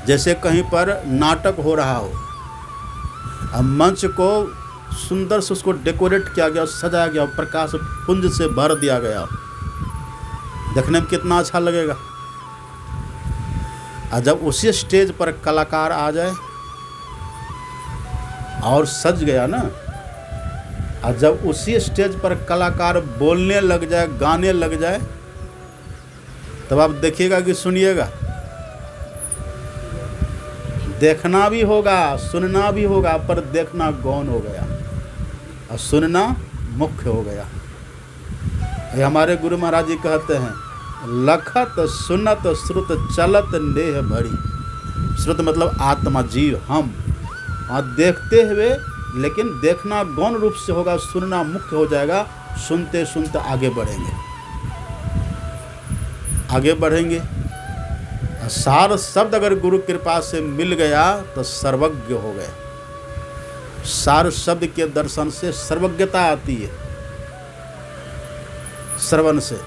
जैसे कहीं पर नाटक हो रहा हो, अब मंच को सुंदर से उसको डेकोरेट किया गया, सजाया गया, प्रकाश पुंज से भर दिया गया, देखने में कितना अच्छा लगेगा। और जब उसी स्टेज पर कलाकार आ जाए और सज गया ना, और जब उसी स्टेज पर कलाकार बोलने लग जाए, गाने लग जाए, तब आप देखिएगा कि सुनिएगा, देखना भी होगा, सुनना भी होगा, पर देखना गौण हो गया और सुनना मुख्य हो गया। ये हमारे गुरु महाराज जी कहते हैं, लखत सुनत श्रुत चलत नेह भरी। श्रुत मतलब आत्मा, जीव, हम देखते हुए, लेकिन देखना गौण रूप से होगा, सुनना मुख्य हो जाएगा। सुनते सुनते आगे बढ़ेंगे, आगे बढ़ेंगे। सार शब्द अगर गुरु कृपा से मिल गया तो सर्वज्ञ हो गए। सार शब्द के दर्शन से सर्वज्ञता आती है, श्रवण से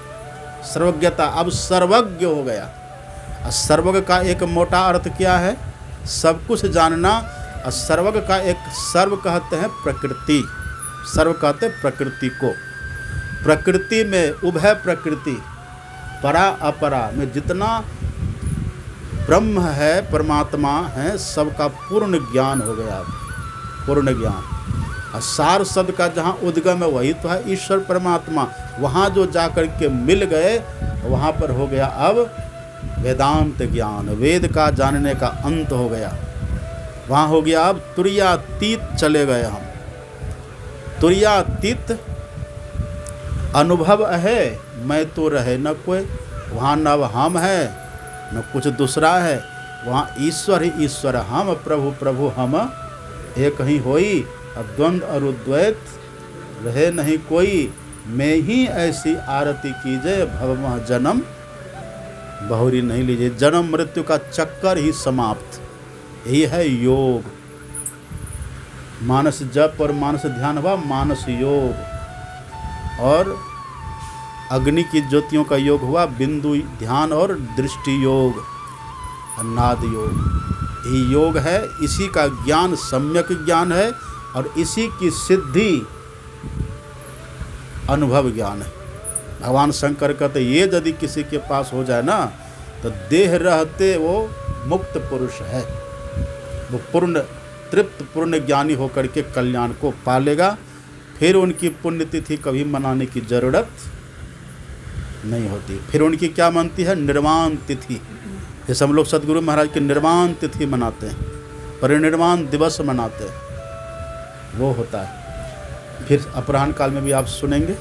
सर्वज्ञता। अब सर्वज्ञ हो गया। सर्वज्ञ का एक मोटा अर्थ क्या है? सब कुछ जानना। और सर्वज्ञ का एक, सर्व कहते हैं प्रकृति, सर्व कहते हैं प्रकृति को। प्रकृति में उभय प्रकृति, परा अपरा में जितना ब्रह्म है, परमात्मा है, सबका पूर्ण ज्ञान हो गया, पूर्ण ज्ञान। और सार शब्द का जहाँ उद्गम है वही तो है ईश्वर परमात्मा। वहाँ जो जाकर के मिल गए, वहाँ पर हो गया अब वेदांत ज्ञान, वेद का जानने का अंत हो गया। वहाँ हो गया अब तुर्यातीत चले गए हम। तुर्यातीत अनुभव है, मैं तो रहे न कोई, वहाँ न हम है न कुछ दूसरा है, वहाँ ईश्वर ही ईश्वर, हम प्रभु प्रभु हम एक ही होई। द्वंद्व अरुद्वैत रहे नहीं कोई, मैं ही ऐसी आरती कीजिए, भवमः जन्म बहुरी नहीं लीजिए। जन्म मृत्यु का चक्कर ही समाप्त, यही है योग। मानस जप और मानस ध्यान हुआ मानस योग, और अग्नि की ज्योतियों का योग हुआ बिंदु ध्यान और दृष्टि योग, नाद योग। यही योग है, इसी का ज्ञान सम्यक ज्ञान है, और इसी की सिद्धि अनुभव ज्ञान है। भगवान शंकर कहते ये यदि किसी के पास हो जाए ना, तो देह रहते वो मुक्त पुरुष है, वो पूर्ण तृप्त पूर्ण ज्ञानी होकर के कल्याण को पालेगा। फिर उनकी पुण्यतिथि कभी मनाने की जरूरत नहीं होती। फिर उनकी क्या मनती है? निर्वाण तिथि। जैसे हम लोग सदगुरु महाराज की निर्वाण तिथि मनाते हैं, परिनिर्वाण दिवस मनाते हैं, वो होता है। फिर अपराह्न काल में भी आप सुनेंगे।